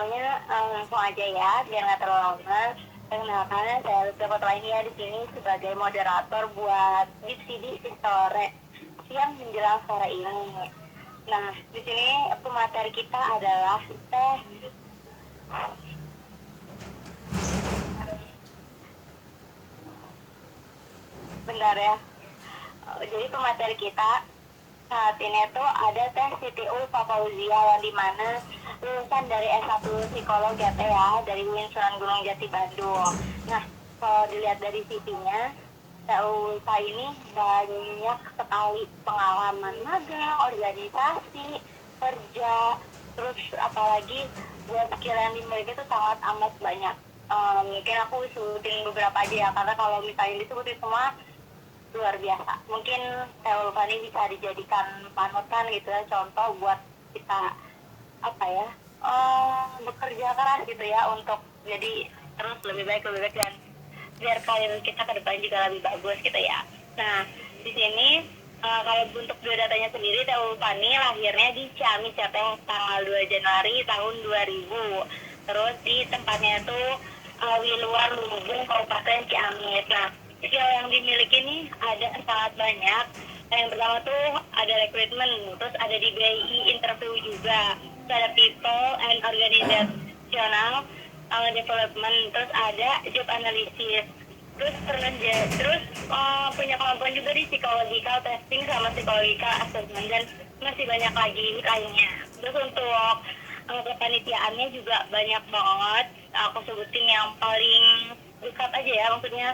sebelumnya langsung aja ya, biar nggak terlalu lama. Perkenalkan, saya Lutfi Kotlainia di sini sebagai moderator buat Disidi sore siang menjelang sore ini. Nah, di sini pemateri kita adalah Teh. Bentar ya. Jadi pemateri kita saat ini tuh ada Teh Siti Ulfa Fauzia yang dimana lulusan dari S1 Psikolog ya Teh ya, dari UIN Sunan Gunung Jati Bandung. Nah, kalau dilihat dari CV-nya, Teh Ulfa ini banyak sekali pengalaman magang, organisasi, kerja, terus apalagi buat skill yang dimiliki itu sangat amat banyak. Mungkin aku sebutin beberapa aja ya, karena kalau misalnya disebutin semua luar biasa. Mungkin Teh Ulfa ini bisa dijadikan panutan gitu ya, contoh buat kita apa ya, bekerja keras gitu ya untuk jadi terus lebih baik dan biar karir kita ke depan juga lebih bagus gitu ya. Nah, di sini kalau untuk biodatanya sendiri, Teh Ulfa ini lahirnya di Ciamis ya Teh, tanggal 2 Januari tahun 2000. Terus di tempatnya itu Wiluar Lumbung, Kabupaten Ciamis. Nah, skill yang dimiliki ini ada sangat banyak. Yang pertama tuh ada recruitment, terus ada di BI interview juga, terus ada people and organizational development, terus ada job analysis, terus punya kemampuan juga di psychological testing sama psychological assessment, dan masih banyak lagi lainnya. Terus untuk kepanitiaannya juga banyak banget. Aku sebutin yang paling dekat aja ya, maksudnya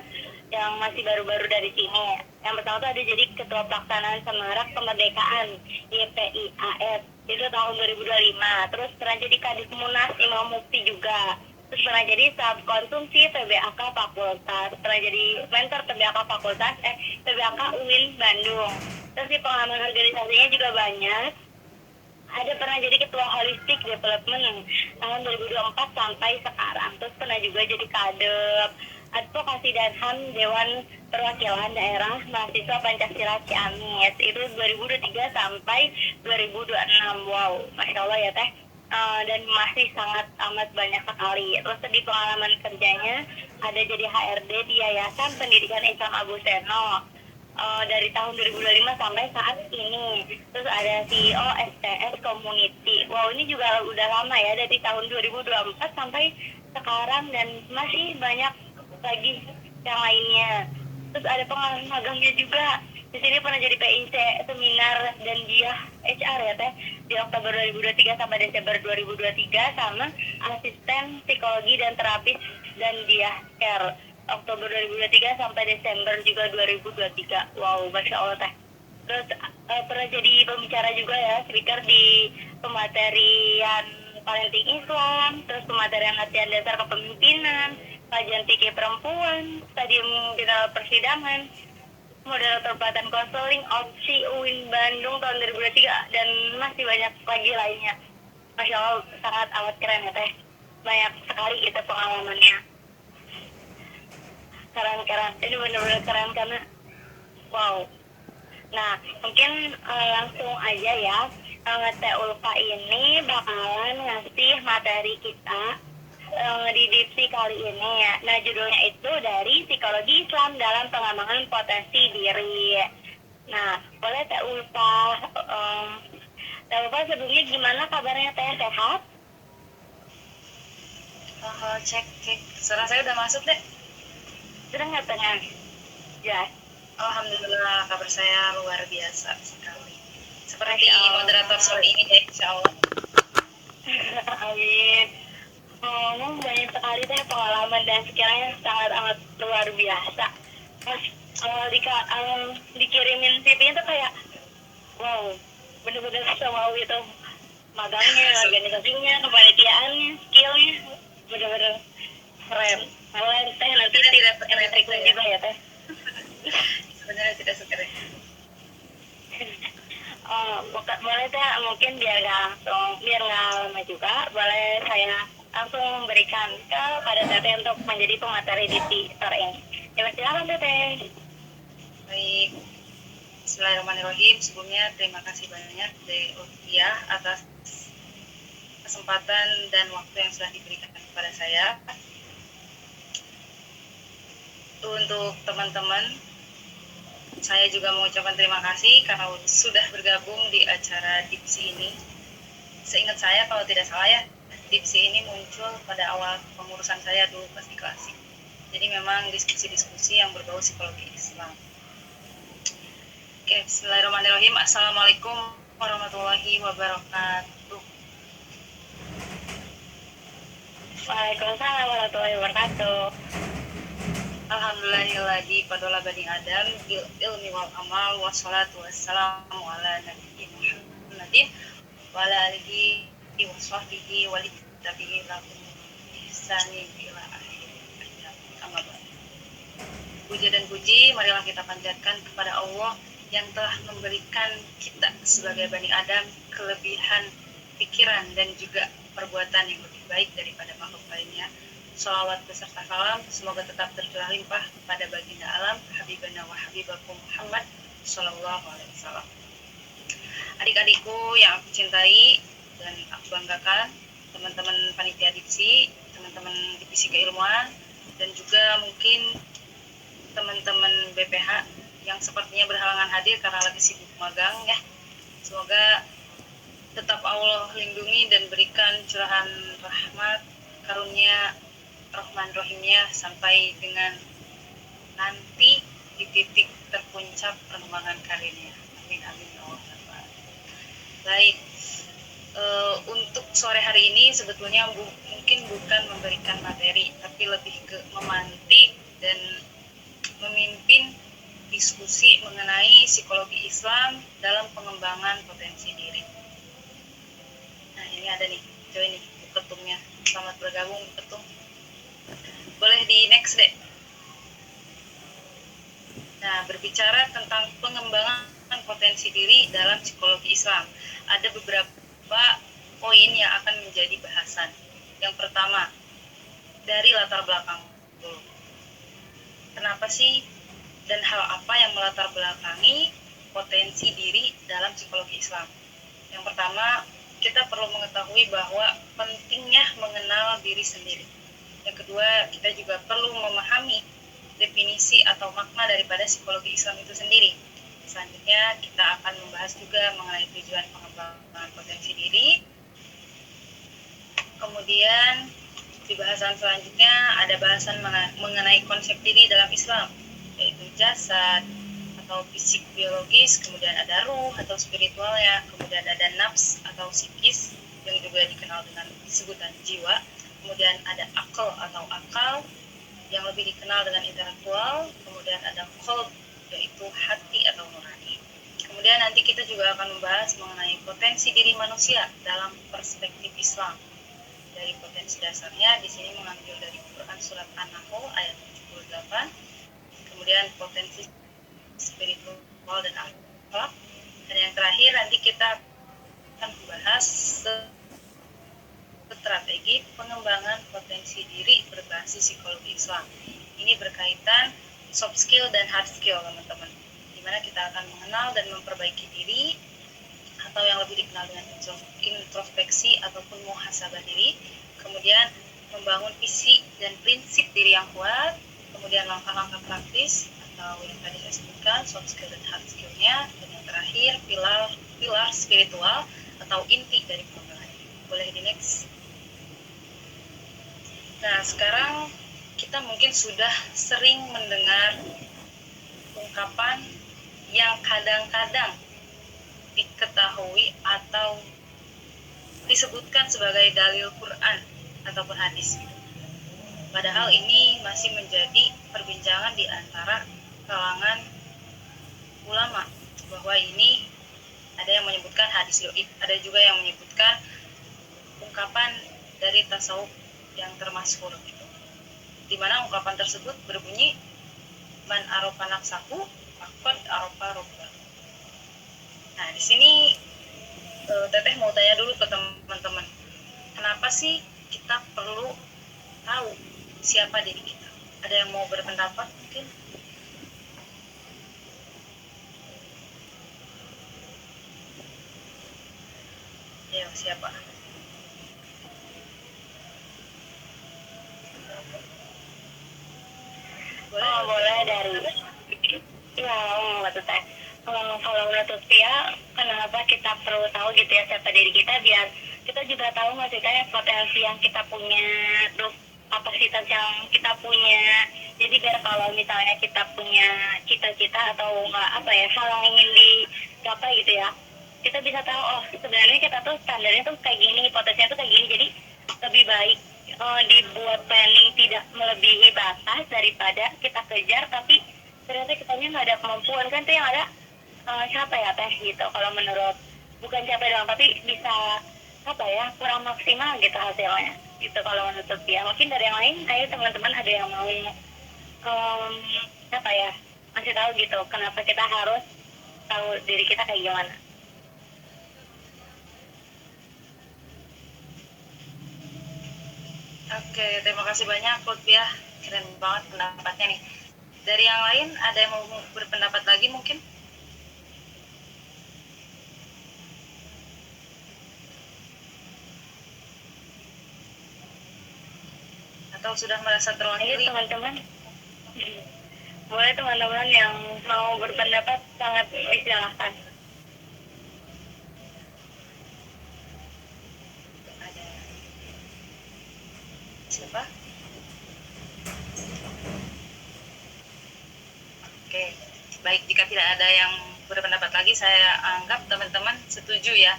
yang masih baru-baru dari sini. Yang pertama tuh ada jadi Ketua Pelaksanaan Semarak Kemerdekaan YPIAS itu tahun 2025. Terus pernah jadi Kadis Munas Imam Mufti juga. Terus pernah jadi Staf Konsumsi TBAK Fakultas. Pernah jadi mentor TBAK Fakultas TBAK UIN Bandung. Terus di pengalaman organisasinya juga banyak. Ada pernah jadi Ketua Holistic Development tahun 2024 sampai sekarang. Terus pernah juga jadi Kadep Advokasi dan HAM Dewan Perwakilan Daerah Mahasiswa Pancasila Ciamis itu 2023 sampai 2026. Wow, Masya Allah ya Teh. Dan masih sangat amat banyak sekali. Terus di pengalaman kerjanya ada jadi HRD di Yayasan Pendidikan Islam Abu Seno dari tahun 2025 sampai saat ini. Terus ada CEO STS Community. Wow, ini juga udah lama ya, dari tahun 2024 sampai sekarang, dan masih banyak lagi yang lainnya. Terus ada pengalaman magangnya juga. Di sini pernah jadi PIC seminar dan dia HR ya Teh, di Oktober 2023 sampai Desember 2023, sama asisten psikologi dan terapis dan dia care Oktober 2023 sampai Desember juga 2023. Wow, Masya Allah Teh. Terus pernah jadi pembicara juga ya, speaker di pematerian Parenting Islam, terus pematerian latihan dasar kepemimpinan, kajian fikih perempuan, stadium final persidangan, moderator pelatihan konseling opsi UIN Bandung tahun 2023, dan masih banyak lagi lainnya. Masya Allah, sangat amat keren ya Teh. Banyak sekali itu pengalamannya. Keren. Ini benar-benar keren karena wow. Nah, mungkin langsung aja ya. Teh Ulfa ini bakalan ngasih materi kita di dipsi kali ini ya. Nah, judulnya itu dari Psikologi Islam dalam Pengembangan Potensi Diri. Nah, boleh Teh Ulfa, Teh Ulfa sebelumnya gimana kabarnya Teh, sehat? Cek. Suara saya udah masuk deh. Sudah nggak tengah? Ya. Alhamdulillah, kabar saya luar biasa sekali. Seperti moderator sore ini deh, insya Allah. Amin. Banyak sekali Teh pengalaman dan skillnya sangat amat luar biasa. Pas dikirimin CV-nya tuh kayak wow, bener-bener semua itu, magangnya, organisasinya, kepanitiaannya, skillnya bener-bener keren. Malah Teh nanti tidak prakteknya juga ya Teh. Sebenarnya tidak sekeren. Boleh Teh, mungkin biar nggak lama juga, boleh saya langsung memberikan kepada Teteh untuk menjadi pemateri di sore ini. Silakan Teteh. Baik, Bismillahirrahmanirrahim. Sebelumnya terima kasih banyak Teh Ulfiah atas kesempatan dan waktu yang sudah diberikan kepada saya. Untuk teman-teman, saya juga mengucapkan terima kasih karena sudah bergabung di acara Dipsi ini. Seingat saya, kalau tidak salah ya, Dipsi ini muncul pada awal pengurusan saya dulu pas di Klasik. Jadi memang diskusi-diskusi yang berbau psikologi Islam. Oke, bismillahirrahmanirrahim. Assalamualaikum warahmatullahi wabarakatuh. Waalaikumsalam warahmatullahi wabarakatuh. Alhamdulillahilladzi fadola bani Adam bil ilmi wal amal wassalatu wassalamu ala nabiyyi Muhammadin wa ala alihi wa sahbihi wa littabi'in lahum ihsanin ila akhir hayat. Puja dan puji marilah kita panjatkan kepada Allah yang telah memberikan kita sebagai Bani Adam kelebihan pikiran dan juga perbuatan yang lebih baik daripada makhluk lainnya. Shalawat beserta salam semoga tetap tercurah limpah kepada baginda alam Habibana wa Habibakum Muhammad Sallallahu Alaihi Wasallam. Adik-adikku yang aku cintai dan aku banggakan, teman-teman panitia Dipsi, teman-teman Divisi Keilmuan, dan juga mungkin teman-teman BPH yang sepertinya berhalangan hadir karena lagi sibuk magang ya. Semoga tetap Allah lindungi dan berikan curahan rahmat, karunia, Rahman Rahimnya sampai dengan nanti di titik terpuncak perkembangan karirnya. Amin amin ya Allah. Baik, untuk sore hari ini sebetulnya mungkin bukan memberikan materi, tapi lebih ke memantik dan memimpin diskusi mengenai psikologi Islam dalam pengembangan potensi diri. Nah, ini ada nih, join nih ketumnya. Selamat bergabung ketum. Boleh di next deh. Nah, berbicara tentang pengembangan potensi diri dalam psikologi Islam, ada beberapa poin yang akan menjadi bahasan. Yang pertama, dari latar belakang dulu. Kenapa sih dan hal apa yang melatar belakangi potensi diri dalam psikologi Islam? Yang pertama, kita perlu mengetahui bahwa pentingnya mengenal diri sendiri. Yang kedua, kita juga perlu memahami definisi atau makna daripada psikologi Islam itu sendiri. Selanjutnya, kita akan membahas juga mengenai tujuan pengembangan potensi diri. Kemudian, di bahasan selanjutnya ada bahasan mengenai konsep diri dalam Islam, yaitu jasad atau fisik biologis, kemudian ada ruh atau spiritualnya, kemudian ada nafs atau psikis yang juga dikenal dengan sebutan jiwa, kemudian ada akal atau akal yang lebih dikenal dengan intelektual, kemudian ada qalb yaitu hati atau nurani. Kemudian nanti kita juga akan membahas mengenai potensi diri manusia dalam perspektif Islam. Dari potensi dasarnya di sini mengambil dari Quran surat An-Nahl ayat 78. Kemudian potensi spiritual dan akhlak. Dan yang terakhir nanti kita akan membahas strategi pengembangan potensi diri berbasis psikologi Islam. Ini berkaitan soft skill dan hard skill, teman-teman. Di mana kita akan mengenal dan memperbaiki diri atau yang lebih dikenal dengan introspeksi ataupun muhasabah diri. Kemudian membangun visi dan prinsip diri yang kuat. Kemudian langkah-langkah praktis atau yang tadi saya sebutkan soft skill dan hard skill-nya. Dan yang terakhir pilar spiritual atau inti dari pengembangan. Boleh di next. Nah, sekarang kita mungkin sudah sering mendengar ungkapan yang kadang-kadang diketahui atau disebutkan sebagai dalil Quran ataupun hadis. Padahal ini masih menjadi perbincangan di antara kalangan ulama, bahwa ini ada yang menyebutkan hadis do'if, ada juga yang menyebutkan ungkapan dari tasawuf yang termasyhur gitu. Di mana ungkapan tersebut berbunyi man arofa nafsahu faqad arofa rabbah. Nah, di sini Teteh mau tanya dulu ke teman-teman. Kenapa sih kita perlu tahu siapa diri kita? Ada yang mau berpendapat mungkin? Ya, siapa? Lutfia, kenapa kita perlu tahu gitu ya siapa diri kita, biar kita juga tahu maksudnya potensi yang kita punya, terus kapasitas yang kita punya. Jadi biar kalau misalnya kita punya cita-cita atau nggak apa ya, hal yang ingin digapai gitu ya, kita bisa tahu oh sebenarnya kita tuh standarnya tuh kayak gini, potensinya tuh kayak gini. Jadi lebih baik dibuat planning tidak melebihi batas daripada kita kejar tapi ternyata kitanya nggak ada kemampuan. Kan tuh yang ada siapa ya teh gitu, kalau menurut, bukan capek doang tapi bisa apa ya, kurang maksimal gitu hasilnya gitu kalau menurut Sophia. Mungkin dari yang lain, ayo teman-teman ada yang mau apa ya, masih tahu gitu kenapa kita harus tahu diri kita kayak gimana. Oke, terima kasih banyak Lutfia, keren banget pendapatnya nih. Dari yang lain ada yang mau berpendapat lagi mungkin? Atau sudah merasa Ayo terwakili? teman-teman, boleh teman-teman yang mau berpendapat sangat disilahkan. Ada siapa? Oke, baik, jika tidak ada yang berpendapat lagi, saya anggap teman-teman setuju ya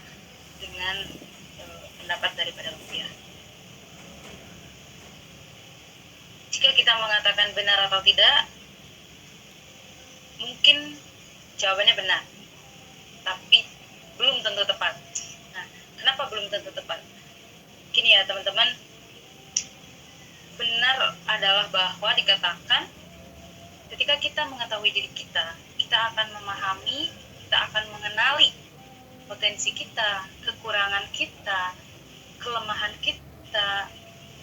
dengan pendapat daripada Lutfia. Jika kita mengatakan benar atau tidak, mungkin jawabannya benar, tapi belum tentu tepat. Nah, kenapa belum tentu tepat? Gini ya teman-teman, benar adalah bahwa dikatakan ketika kita mengetahui diri kita, kita akan memahami, kita akan mengenali potensi kita, kekurangan kita, kelemahan kita,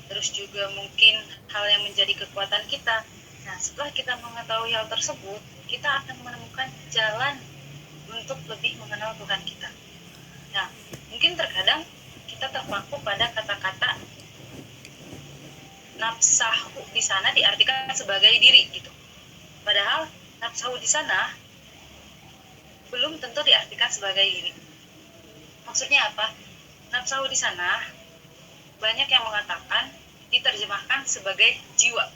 terus juga mungkin hal yang menjadi kekuatan kita. Nah, setelah kita mengetahui hal tersebut, kita akan menemukan jalan untuk lebih mengenal Tuhan kita. Nah, mungkin terkadang kita terpaku pada kata-kata nafsahu di sana diartikan sebagai diri gitu. Padahal nafsahu di sana belum tentu diartikan sebagai diri. Maksudnya apa? Nafsahu di sana banyak yang mengatakan diterjemahkan sebagai jiwa.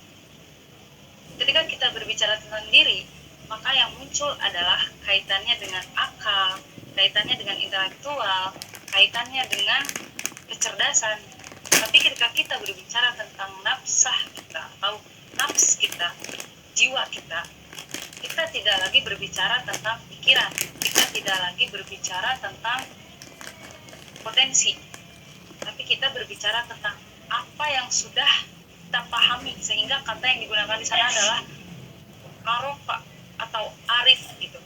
Ketika kita berbicara tentang diri, maka yang muncul adalah kaitannya dengan akal, kaitannya dengan intelektual, kaitannya dengan kecerdasan. Tapi ketika kita berbicara tentang nafsah kita atau nafs kita, jiwa kita, kita tidak lagi berbicara tentang pikiran, kita tidak lagi berbicara tentang potensi, tapi kita berbicara tentang apa yang sudah kita pahami, sehingga kata yang digunakan di sana adalah arofa atau arif gitu.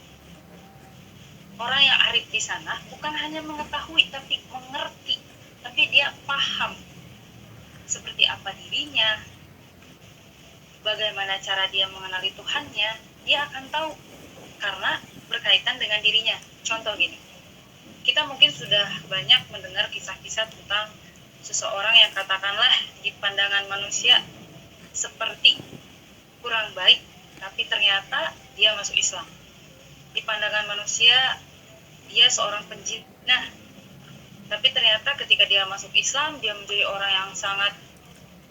Orang yang arif di sana bukan hanya mengetahui tapi mengerti, tapi dia paham seperti apa dirinya, bagaimana cara dia mengenali Tuhannya, dia akan tahu karena berkaitan dengan dirinya. Contoh gini, kita mungkin sudah banyak mendengar kisah-kisah tentang seseorang yang katakanlah di pandangan manusia seperti kurang baik, tapi ternyata dia masuk Islam. Di pandangan manusia dia seorang penjinah, tapi ternyata ketika dia masuk Islam, dia menjadi orang yang sangat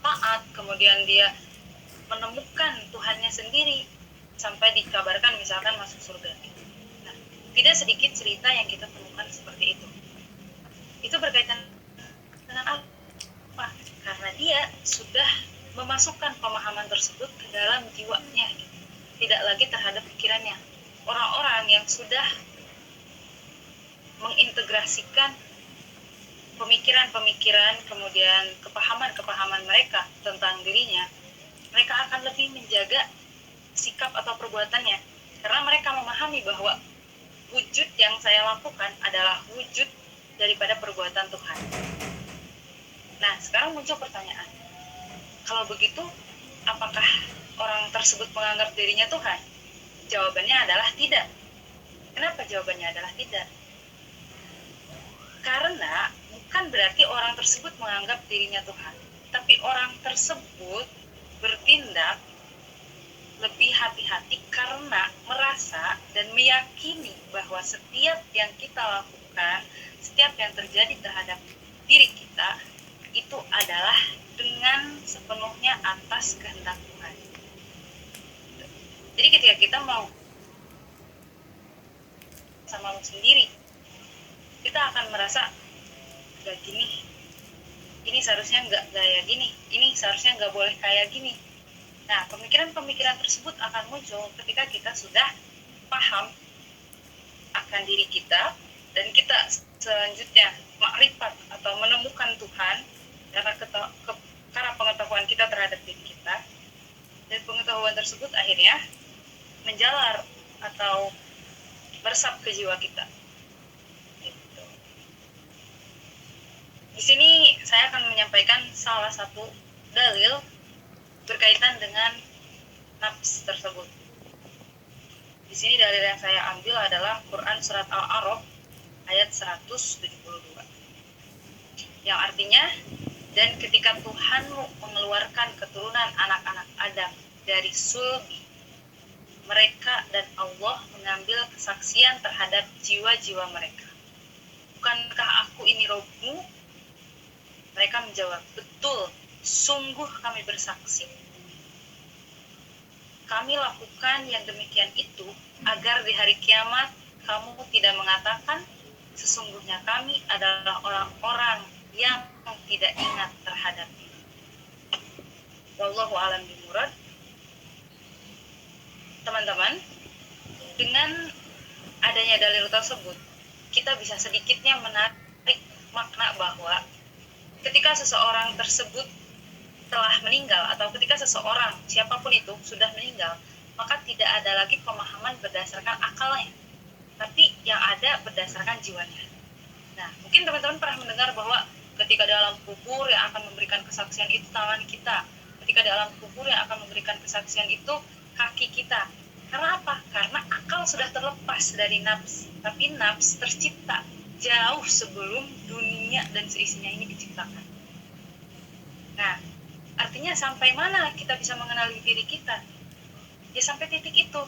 taat, kemudian dia menemukan Tuhannya sendiri, sampai dikabarkan misalkan masuk surga. Nah, tidak sedikit cerita yang kita temukan seperti itu. Itu berkaitan dengan apa? Karena dia sudah memasukkan pemahaman tersebut ke dalam jiwanya, tidak lagi terhadap pikirannya. Orang-orang yang sudah mengintegrasikan pemikiran-pemikiran, kemudian kepahaman-kepahaman mereka tentang dirinya, mereka akan lebih menjaga sikap atau perbuatannya, karena mereka memahami bahwa wujud yang saya lakukan adalah wujud daripada perbuatan Tuhan. Nah, sekarang muncul pertanyaan, kalau begitu, apakah orang tersebut menganggap dirinya Tuhan? Jawabannya adalah tidak. Kenapa jawabannya adalah tidak? Karena bukan berarti orang tersebut menganggap dirinya Tuhan, tapi orang tersebut bertindak lebih hati-hati karena merasa dan meyakini bahwa setiap yang kita lakukan, setiap yang terjadi terhadap diri kita itu adalah dengan sepenuhnya atas kehendak Tuhan. Jadi ketika kita mau sama lu sendiri, kita akan merasa gak gini, ini seharusnya nggak kayak gini, ini seharusnya nggak boleh kayak gini. Nah, pemikiran-pemikiran tersebut akan muncul ketika kita sudah paham akan diri kita dan kita selanjutnya makrifat atau menemukan Tuhan karena pengetahuan kita terhadap diri kita, dan pengetahuan tersebut akhirnya menjalar atau meresap ke jiwa kita. Gitu. Di sini saya akan menyampaikan salah satu dalil berkaitan dengan nafs tersebut. Di sini dalil yang saya ambil adalah Quran surat Al-A'raf ayat 172. Yang artinya, dan ketika Tuhanmu mengeluarkan keturunan anak-anak Adam dari sulbi, mereka dan Allah mengambil kesaksian terhadap jiwa-jiwa mereka. Bukankah aku ini Robmu? Mereka menjawab, betul, sungguh kami bersaksi. Kami lakukan yang demikian itu agar di hari kiamat kamu tidak mengatakan sesungguhnya kami adalah orang-orang yang tidak ingat terhadapnya. Wallahu a'lam bishawab. Teman-teman, dengan adanya dalil tersebut, kita bisa sedikitnya menarik makna bahwa ketika seseorang tersebut telah meninggal atau ketika seseorang siapapun itu sudah meninggal, maka tidak ada lagi pemahaman berdasarkan akalnya, tapi yang ada berdasarkan jiwanya. Nah, mungkin teman-teman pernah mendengar bahwa ketika dalam kubur yang akan memberikan kesaksian itu tangan kita, ketika dalam kubur yang akan memberikan kesaksian itu kaki kita. Karena apa? Karena akal sudah terlepas dari nafs, tapi nafs tercipta jauh sebelum dunia dan seisinya ini diciptakan. Nah, artinya sampai mana kita bisa mengenali diri kita? Ya sampai titik itu.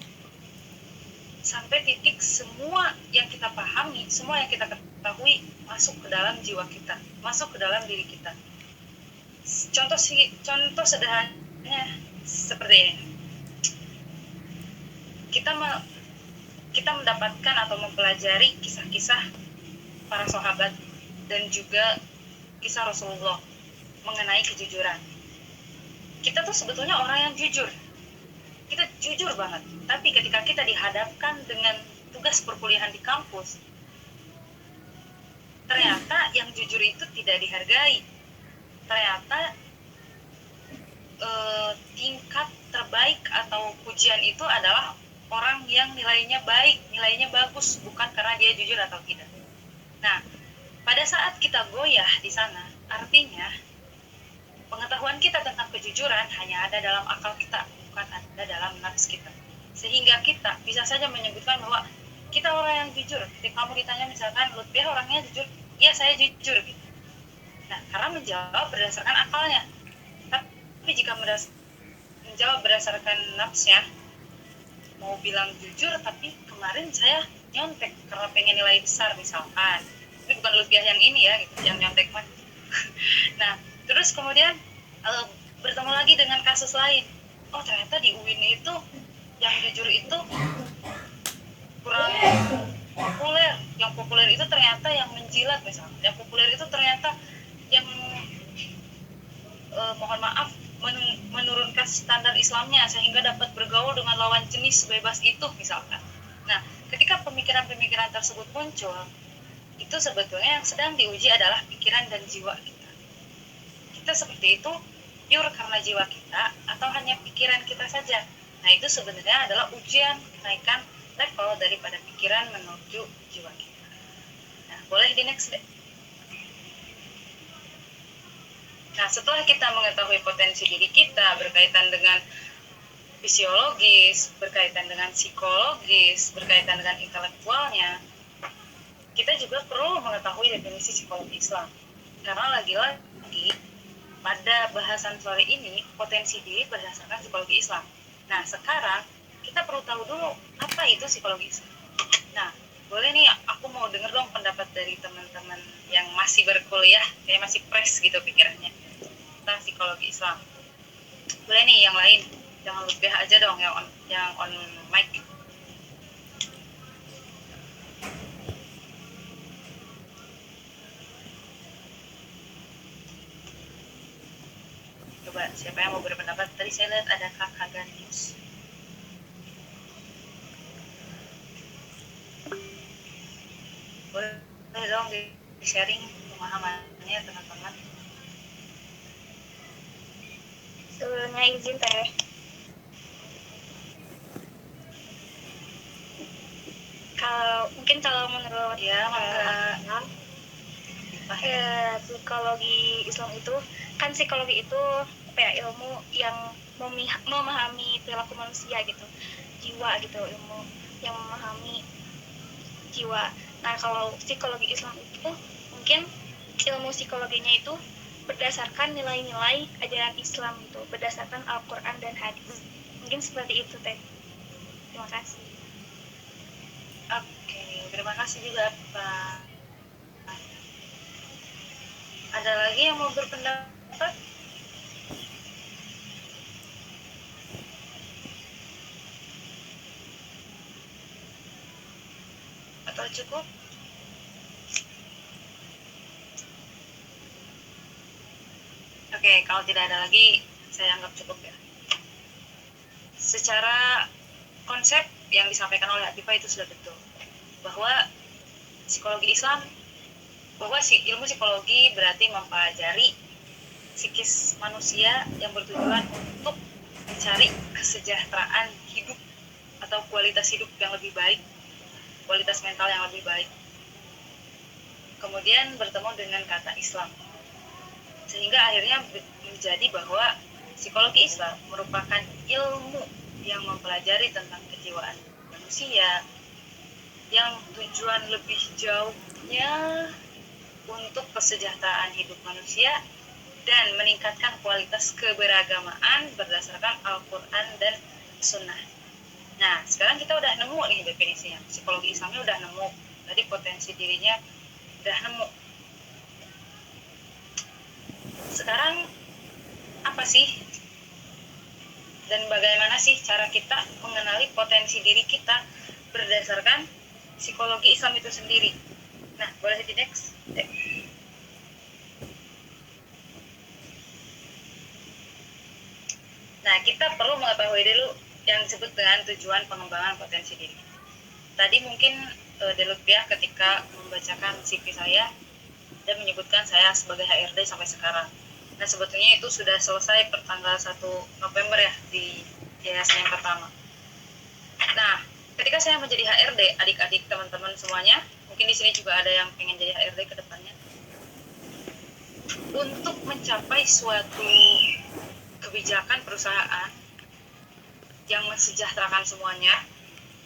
Sampai titik semua yang kita pahami, semua yang kita ketahui masuk ke dalam jiwa kita, masuk ke dalam diri kita. Contoh sederhananya seperti ini. Kita mendapatkan atau mempelajari kisah-kisah para sahabat dan juga kisah Rasulullah mengenai kejujuran. Kita tuh sebetulnya orang yang jujur. Kita jujur banget. Tapi ketika kita dihadapkan dengan tugas perkuliahan di kampus, ternyata yang jujur itu tidak dihargai. Ternyata tingkat terbaik atau pujian itu adalah orang yang nilainya baik, nilainya bagus, bukan karena dia jujur atau tidak. Nah, pada saat kita goyah di sana, artinya pengetahuan kita tentang kejujuran hanya ada dalam akal kita, bukan ada dalam nafs kita. Sehingga kita bisa saja menyebutkan bahwa kita orang yang jujur. Ketika kamu ditanya misalkan, Lutfiah orangnya jujur, ya saya jujur gitu. Nah, karena menjawab berdasarkan akalnya. Tapi jika menjawab berdasarkan nafsnya, mau bilang jujur tapi kemarin saya nyontek karena pengen nilai besar misalkan. Ini bukan Lutfiah yang ini ya, gitu, yang nyontek mah. Nah, terus kemudian bertemu lagi dengan kasus lain. Oh, ternyata di UIN itu yang jujur itu kurang populer. Yang populer itu ternyata yang menjilat misalnya. Yang populer itu ternyata yang mohon maaf menurunkan standar Islamnya sehingga dapat bergaul dengan lawan jenis sebebas itu misalkan. Nah, ketika pemikiran-pemikiran tersebut muncul, itu sebetulnya yang sedang diuji adalah pikiran dan jiwa kita. Kita seperti itu pure karena jiwa kita atau hanya pikiran kita saja. Nah, itu sebenarnya adalah ujian kenaikan level daripada pikiran menuju jiwa kita. Nah, boleh di next deh. Nah, setelah kita mengetahui potensi diri kita berkaitan dengan fisiologis, berkaitan dengan psikologis, berkaitan dengan intelektualnya, kita juga perlu mengetahui definisi psikologi Islam. Karena lagi-lagi pada bahasan sore ini potensi diri berdasarkan psikologi Islam. Nah, sekarang kita perlu tahu dulu apa itu psikologi Islam. Nah, boleh nih aku mau denger dong pendapat dari teman-teman yang masih berkuliah, kayak masih fresh gitu pikirannya tentang psikologi Islam. Boleh nih yang lain, jangan lebih aja dong yang on mic. Coba siapa yang mau berpendapat? Tadi saya lihat ada Kakak Ganius. Boleh dong di sharing pemahamannya teman-teman. Sebelumnya izin teh. Kalau menurut Ya, mangga. psikologi Islam itu kan psikologi itu apa ya, ilmu yang memahami perilaku manusia gitu, jiwa gitu, ilmu yang memahami jiwa. Nah kalau psikologi Islam itu mungkin ilmu psikologinya itu berdasarkan nilai-nilai ajaran Islam gitu, berdasarkan Al-Quran dan hadis. Mungkin seperti itu teh. Terima kasih. Oke, terima kasih juga Pak. Ada lagi yang mau berpendapat? Atau cukup? Oke, kalau tidak ada lagi, saya anggap cukup ya. Secara konsep yang disampaikan oleh Atifah itu sudah betul. Bahwa psikologi Islam, bahwa ilmu psikologi berarti mempelajari psikis manusia yang bertujuan untuk mencari kesejahteraan hidup atau kualitas hidup yang lebih baik, kualitas mental yang lebih baik. Kemudian bertemu dengan kata Islam. Sehingga akhirnya menjadi bahwa psikologi Islam merupakan ilmu yang mempelajari tentang kejiwaan manusia, yang tujuan lebih jauhnya untuk kesejahteraan hidup manusia dan meningkatkan kualitas keberagamaan berdasarkan Al-Quran dan Sunnah. Nah, sekarang kita udah nemu nih definisinya. Psikologi Islamnya udah nemu. Tadi potensi dirinya udah nemu. Sekarang apa sih dan bagaimana sih cara kita mengenali potensi diri kita berdasarkan psikologi Islam itu sendiri? Nah, boleh di next. Nah, kita perlu mengetahui dulu yang disebut dengan tujuan pengembangan potensi diri. Tadi mungkin Delutfiah ketika membacakan CV saya dan menyebutkan saya sebagai HRD sampai sekarang. Nah, sebetulnya itu sudah selesai per tanggal 1 November ya di yayasan yang pertama. Nah, ketika saya menjadi HRD, adik-adik teman-teman semuanya, mungkin di sini juga ada yang pengen jadi HRD ke depannya. Untuk mencapai suatu kebijakan perusahaan yang mensejahterakan semuanya,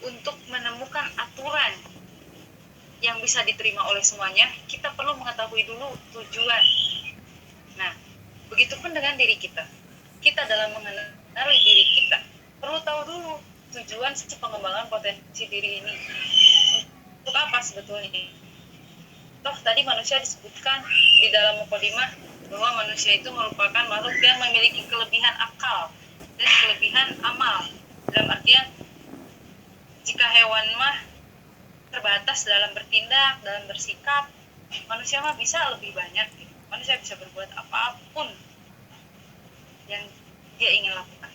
untuk menemukan aturan yang bisa diterima oleh semuanya, kita perlu mengetahui dulu tujuan. Nah, begitupun dengan diri kita. Kita dalam mengenali diri kita, perlu tahu dulu tujuan pengembangan potensi diri ini. Untuk apa sebetulnya? Toh tadi manusia disebutkan di dalam mukadimah bahwa manusia itu merupakan makhluk yang memiliki kelebihan akal dan kelebihan amal. Dalam artian, jika hewan mah terbatas dalam bertindak, dalam bersikap, manusia mah bisa lebih banyak. Manusia bisa berbuat apapun yang dia ingin lakukan.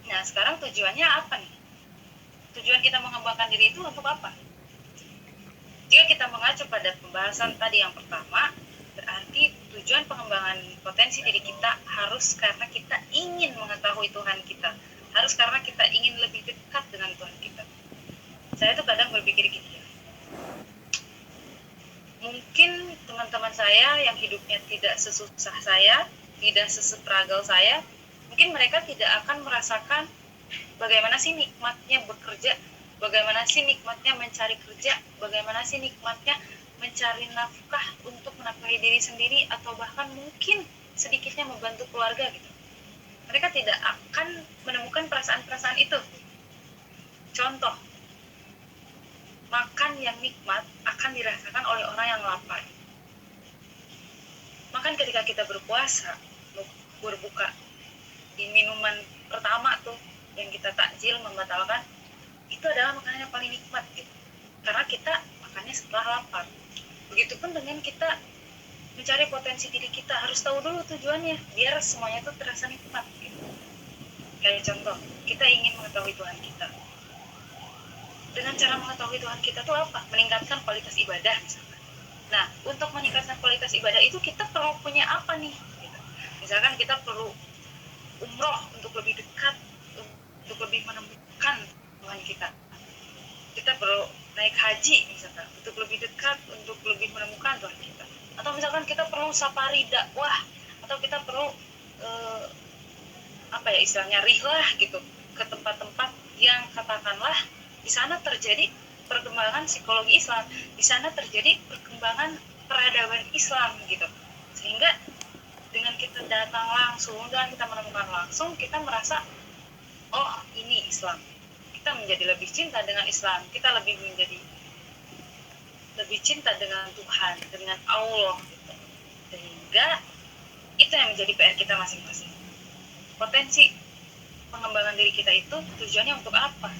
Nah, sekarang tujuannya apa nih? Tujuan kita mengembangkan diri itu untuk apa? Jika kita mengacu pada pembahasan tadi yang pertama, berarti tujuan pengembangan potensi diri kita harus karena kita ingin mengetahui Tuhan kita. Harus karena kita ingin lebih dekat dengan Tuhan kita. Saya tuh kadang berpikir gitu ya. Mungkin teman-teman saya yang hidupnya tidak sesusah saya, tidak sestruggle saya, mungkin mereka tidak akan merasakan bagaimana sih nikmatnya bekerja, bagaimana sih nikmatnya mencari kerja, bagaimana sih nikmatnya mencari nafkah untuk menafkahi diri sendiri atau bahkan mungkin sedikitnya membantu keluarga gitu. Mereka tidak akan menemukan perasaan-perasaan itu. Contoh, makan yang nikmat akan dirasakan oleh orang yang lapar. Makan ketika kita berpuasa, berbuka, di minuman pertama tuh yang kita takjil membatalkan, itu adalah makanan yang paling nikmat gitu. Karena kita makannya setelah lapar. Begitupun dengan kita mencari potensi diri kita, harus tahu dulu tujuannya biar semuanya tuh terasa nikmat gitu. Kayak contoh, kita ingin mengetahui Tuhan kita. Dengan cara mengetahui Tuhan kita tuh apa? Meningkatkan kualitas ibadah misalkan. Nah, untuk meningkatkan kualitas ibadah itu kita perlu punya apa nih? Gitu. Misalkan kita perlu umroh untuk lebih dekat, untuk lebih menemukan Tuhan kita. Kita perlu naik haji misalkan, untuk lebih dekat, untuk lebih menemukan Tuhan kita. Atau misalkan kita perlu safari dakwah, atau kita perlu istilahnya rihlah gitu ke tempat-tempat yang katakanlah di sana terjadi perkembangan psikologi Islam, di sana terjadi perkembangan peradaban Islam gitu. Sehingga dengan kita datang langsung dan kita menemukan langsung, kita merasa oh ini Islam. Kita menjadi lebih cinta dengan Islam, kita lebih cinta dengan Tuhan, dengan Allah gitu. Sehingga itu yang menjadi PR kita masing-masing. Potensi pengembangan diri kita itu tujuannya untuk apa?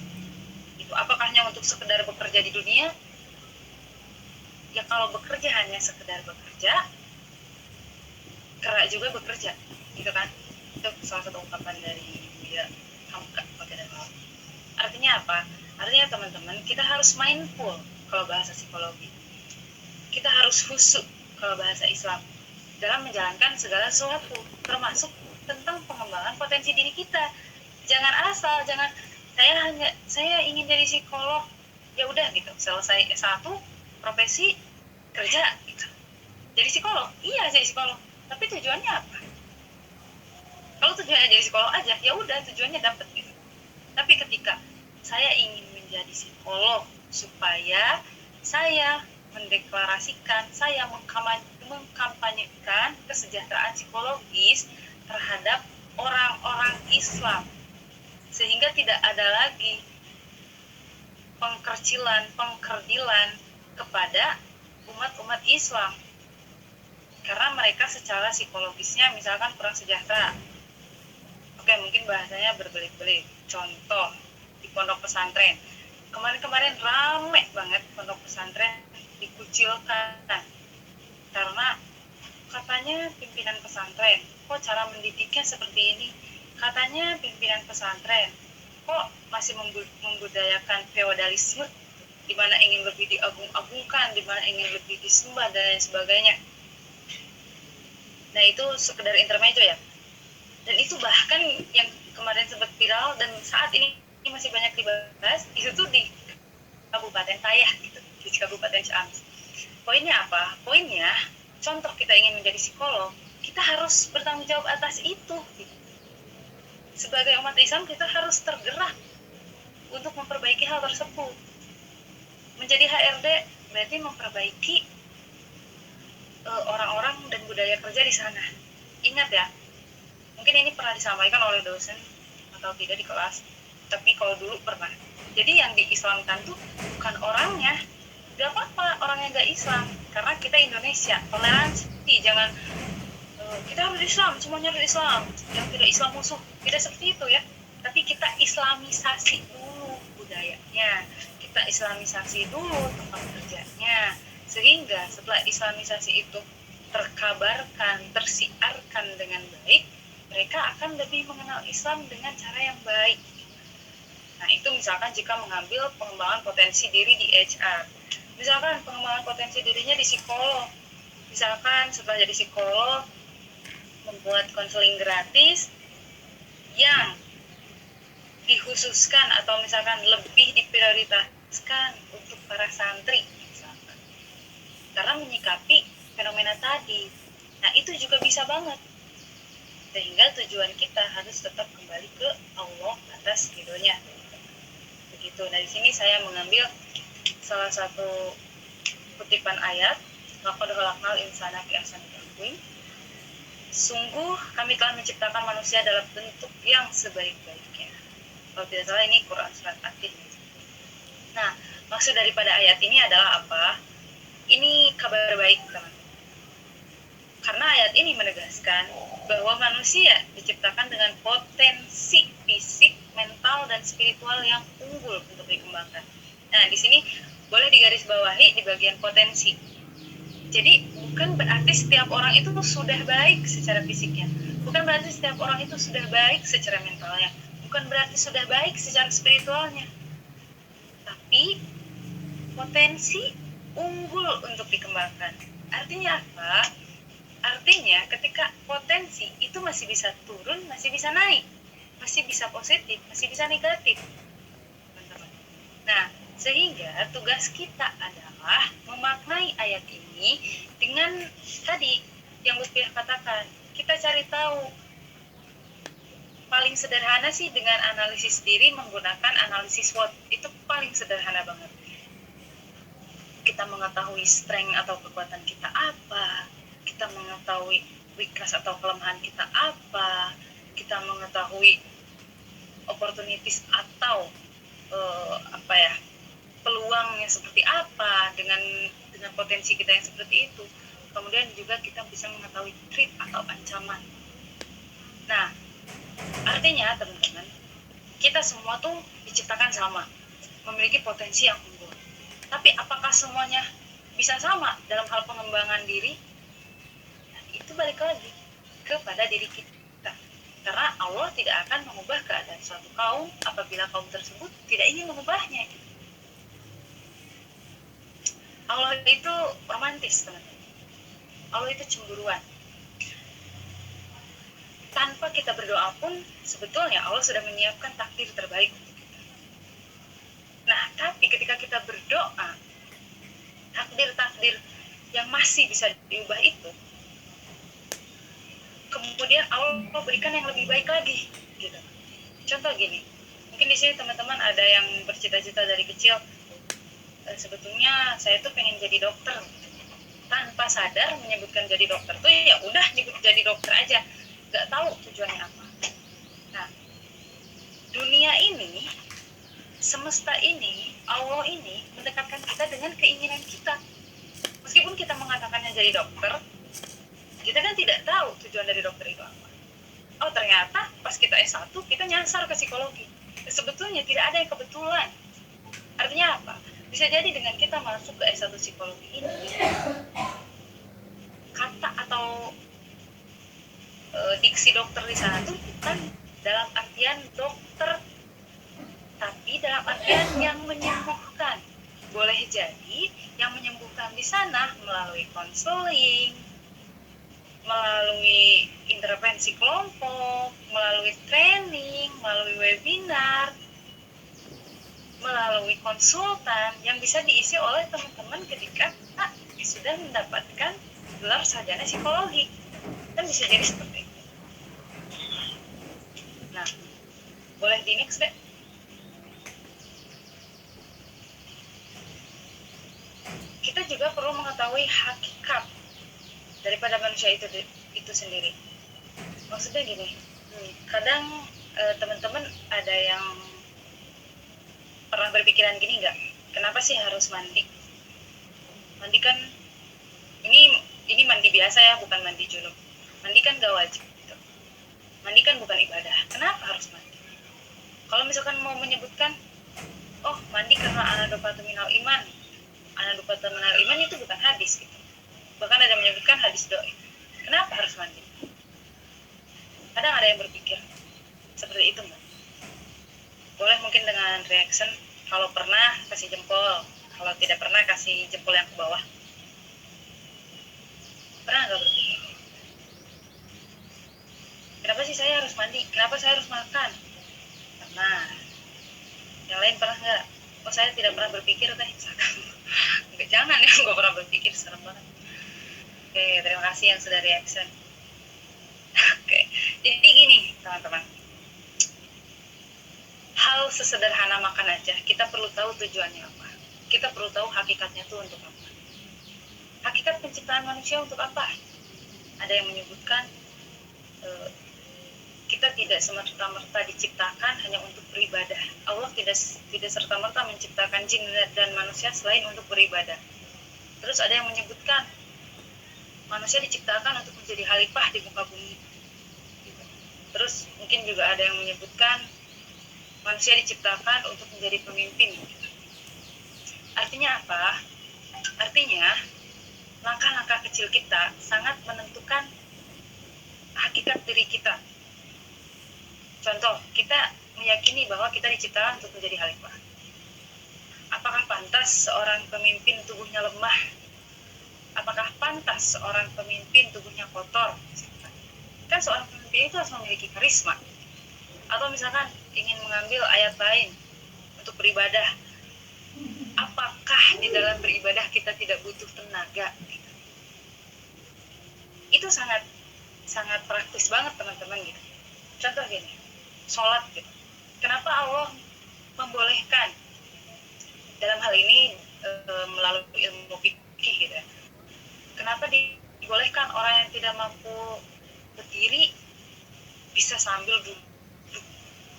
Itu apakah hanya untuk sekedar bekerja di dunia? Ya kalau bekerja hanya sekedar bekerja, kerak juga bekerja, gitu kan? Itu salah satu ungkapan dari Buya Hamka Pagadawan. Artinya apa? Artinya teman-teman, kita harus mindful kalau bahasa psikologi. Kita harus khusyuk kalau bahasa Islam dalam menjalankan segala sesuatu, termasuk tentang pengembangan potensi diri kita. Jangan asal, saya ingin jadi psikolog, ya udah gitu, selesai S1, profesi, kerja gitu. Jadi psikolog, iya jadi psikolog, tapi tujuannya apa? Kalau tujuannya jadi psikolog aja, ya udah tujuannya dapet gitu. Tapi ketika saya ingin menjadi psikolog supaya saya mendeklarasikan, saya mengkampanyekan kesejahteraan psikologis terhadap orang-orang Islam, sehingga tidak ada lagi pengkerdilan kepada umat-umat Islam, karena mereka secara psikologisnya misalkan kurang sejahtera. Oke, mungkin bahasanya berbelit-belit. Contoh, di pondok pesantren, kemarin-kemarin rame banget pondok pesantren dikucilkan karena katanya pimpinan pesantren kok cara mendidiknya seperti ini, katanya pimpinan pesantren kok masih membudayakan feodalisme, di mana ingin lebih diagung-agungkan, di mana ingin lebih disembah dan lain sebagainya. Nah itu sekedar intermezzo ya. Dan itu bahkan yang kemarin sempat viral dan saat ini masih banyak dibahas, itu tuh di Kabupaten Tayah gitu, di Kabupaten Ciamis. Poinnya apa? Poinnya, contoh kita ingin menjadi psikolog, kita harus bertanggung jawab atas itu gitu. Sebagai umat Islam kita harus tergerak untuk memperbaiki hal tersebut. Menjadi HRD berarti memperbaiki orang-orang dan budaya kerja di sana. Ingat ya, mungkin ini pernah disampaikan oleh dosen atau tidak di kelas, tapi kalau dulu pernah. Jadi yang diislamkan tuh bukan orangnya, gak apa-apa orangnya gak Islam, karena kita Indonesia, toleransi, jangan kita harus Islam, semuanya harus Islam, yang tidak Islam musuh, tidak seperti itu ya. Tapi kita islamisasi dulu budayanya, kita islamisasi dulu tempat kerjanya, sehingga setelah islamisasi itu terkabarkan, tersiarkan dengan baik, mereka akan lebih mengenal Islam dengan cara yang baik. Nah itu misalkan jika mengambil pengembangan potensi diri di HR, misalkan pengembangan potensi dirinya di psikolog, misalkan setelah jadi psikolog membuat konseling gratis yang dikhususkan atau misalkan lebih diprioritaskan untuk para santri misalkan, karena menyikapi fenomena tadi. Nah itu juga bisa banget, sehingga tujuan kita harus tetap kembali ke Allah atas ridhonya. Begitu. Nah di sini saya mengambil salah satu kutipan ayat, laqad khalaqnal insana fi ahsani taqwim. sungguh kami telah menciptakan manusia dalam bentuk yang sebaik-baiknya. Kalau tidak salah ini Quran surat At-Tin. Nah, maksud daripada ayat ini adalah apa? Ini kabar baik, teman. Karena ayat ini menegaskan bahwa manusia diciptakan dengan potensi fisik, mental, dan spiritual yang unggul untuk dikembangkan. Nah, di sini boleh digarisbawahi di bagian potensi. Jadi, bukan berarti setiap orang itu sudah baik secara fisiknya. Bukan berarti setiap orang itu sudah baik secara mentalnya. Bukan berarti sudah baik secara spiritualnya. Tapi, potensi unggul untuk dikembangkan. Artinya apa? Artinya ketika potensi itu masih bisa turun, masih bisa naik, masih bisa positif, masih bisa negatif, teman-teman. Nah, sehingga tugas kita adalah memaknai ayat ini dengan tadi yang Lutfiah katakan. Kita cari tahu. Paling sederhana sih dengan analisis diri menggunakan analisis SWOT. Itu paling sederhana banget. Kita mengetahui strength atau kekuatan kita apa, kita mengetahui weakness atau kelemahan kita apa, kita mengetahui opportunities atau peluangnya seperti apa dengan potensi kita yang seperti itu. Kemudian juga kita bisa mengetahui threat atau ancaman. Nah, artinya teman-teman, kita semua tuh diciptakan sama, memiliki potensi yang unggul. Tapi apakah semuanya bisa sama dalam hal pengembangan diri? Nah, itu balik lagi kepada diri kita. Karena Allah tidak akan mengubah keadaan suatu kaum apabila kaum tersebut tidak ingin mengubahnya. Allah itu romantis, teman-teman. Allah itu cemburuan. Tanpa kita berdoa pun, sebetulnya Allah sudah menyiapkan takdir terbaik untuk kita. Nah, tapi ketika kita berdoa, takdir-takdir yang masih bisa diubah itu, kemudian Allah berikan yang lebih baik lagi, gitu. Contoh gini, mungkin di sini teman-teman ada yang bercita-cita dari kecil, sebetulnya saya tuh pengen jadi dokter, tanpa sadar menyebutkan jadi dokter tuh ya udah nyebut jadi dokter aja, nggak tahu tujuannya apa. Nah, dunia ini, semesta ini, Allah ini mendekatkan kita dengan keinginan kita. Meskipun kita mengatakannya jadi dokter, kita kan tidak tahu tujuan dari dokter itu apa. Oh, ternyata pas kita S1 kita nyasar ke psikologi. Sebetulnya tidak ada yang kebetulan. Artinya apa? Bisa jadi dengan kita masuk ke S1 psikologi ini, kata atau diksi dokter di sana tuh bukan dalam artian dokter, tapi dalam artian yang menyembuhkan. Boleh jadi yang menyembuhkan di sana melalui konseling, melalui intervensi kelompok, melalui training, melalui webinar, melalui konsultan yang bisa diisi oleh teman-teman ketika sudah mendapatkan gelar sarjana psikologi. Kan bisa jadi seperti itu. Nah, boleh di next deh. Kita juga perlu mengetahui hakikat daripada manusia itu sendiri. Maksudnya gini, kadang teman-teman ada yang pernah berpikiran gini nggak? Kenapa sih harus mandi? Mandi kan ini mandi biasa ya, bukan mandi junub. Mandi kan gak wajib gitu. Mandi kan bukan ibadah. Kenapa harus mandi? Kalau misalkan mau menyebutkan, oh mandi karena anadopatu minal iman. Anadopatu minal iman itu bukan hadis gitu. Bahkan ada menyebutkan hadis doi. Kenapa harus mandi? Kadang ada yang berpikir seperti itu nggak? Boleh mungkin dengan reaction, kalau pernah kasih jempol, kalau tidak pernah kasih jempol yang ke bawah. Pernah nggak berpikir? Kenapa sih saya harus mandi? Kenapa saya harus makan? Pernah. Yang lain pernah nggak? Oh, saya tidak pernah berpikir teh. Nggak, jangan ya, nggak pernah berpikir, serem banget. Oke, terima kasih yang sudah reaction. Oke, jadi gini teman-teman. Hal sesederhana makan aja, kita perlu tahu tujuannya apa. Kita perlu tahu hakikatnya itu untuk apa. Hakikat penciptaan manusia untuk apa? Ada yang menyebutkan tidak semerta-merta diciptakan hanya untuk beribadah. Allah tidak serta-merta menciptakan jin dan manusia selain untuk beribadah. Terus ada yang menyebutkan manusia diciptakan untuk menjadi khalifah di muka bumi. Terus mungkin juga ada yang menyebutkan manusia diciptakan untuk menjadi pemimpin. Artinya apa? Artinya langkah-langkah kecil kita sangat menentukan hakikat diri kita. Contoh, kita meyakini bahwa kita diciptakan untuk menjadi khalifah. Apakah pantas seorang pemimpin tubuhnya lemah? Apakah pantas seorang pemimpin tubuhnya kotor? Kan seorang pemimpin itu harus memiliki karisma. Atau misalkan ingin mengambil ayat lain untuk beribadah, apakah di dalam beribadah kita tidak butuh tenaga? Itu sangat praktis banget teman-teman gitu. Contoh gini, sholat gitu. Kenapa Allah membolehkan dalam hal ini melalui ilmu fikih gitu ya? Kenapa dibolehkan orang yang tidak mampu berdiri bisa sambil duduk,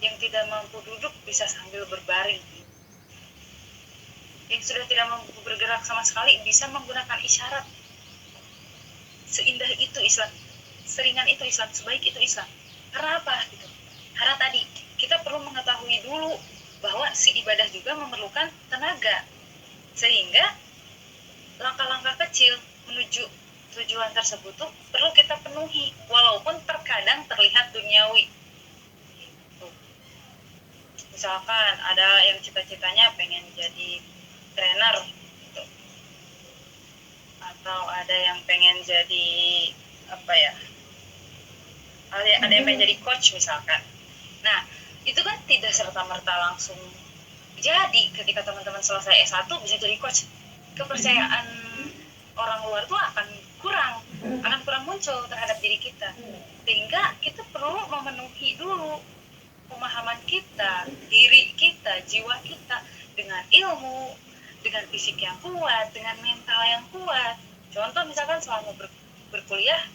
yang tidak mampu duduk bisa sambil berbaring, yang sudah tidak mampu bergerak sama sekali bisa menggunakan isyarat? Seindah itu Islam, seringan itu Islam, sebaik itu Islam. Karena apa? Gitu. Karena tadi kita perlu mengetahui dulu bahwa si ibadah juga memerlukan tenaga, sehingga langkah-langkah kecil menuju tujuan tersebut tuh perlu kita penuhi, walaupun terkadang terlihat duniawi. Misalkan ada yang cita-citanya pengen jadi trainer gitu. Atau ada yang pengen jadi apa ya, ada yang pengen jadi coach misalkan. Nah, itu kan tidak serta-merta langsung jadi ketika teman-teman selesai S1 bisa jadi coach. Kepercayaan orang luar tuh akan kurang muncul terhadap diri kita, sehingga kita perlu memenuhi dulu pemahaman kita, diri kita, jiwa kita dengan ilmu, dengan fisik yang kuat, dengan mental yang kuat. Contoh misalkan selama berkuliah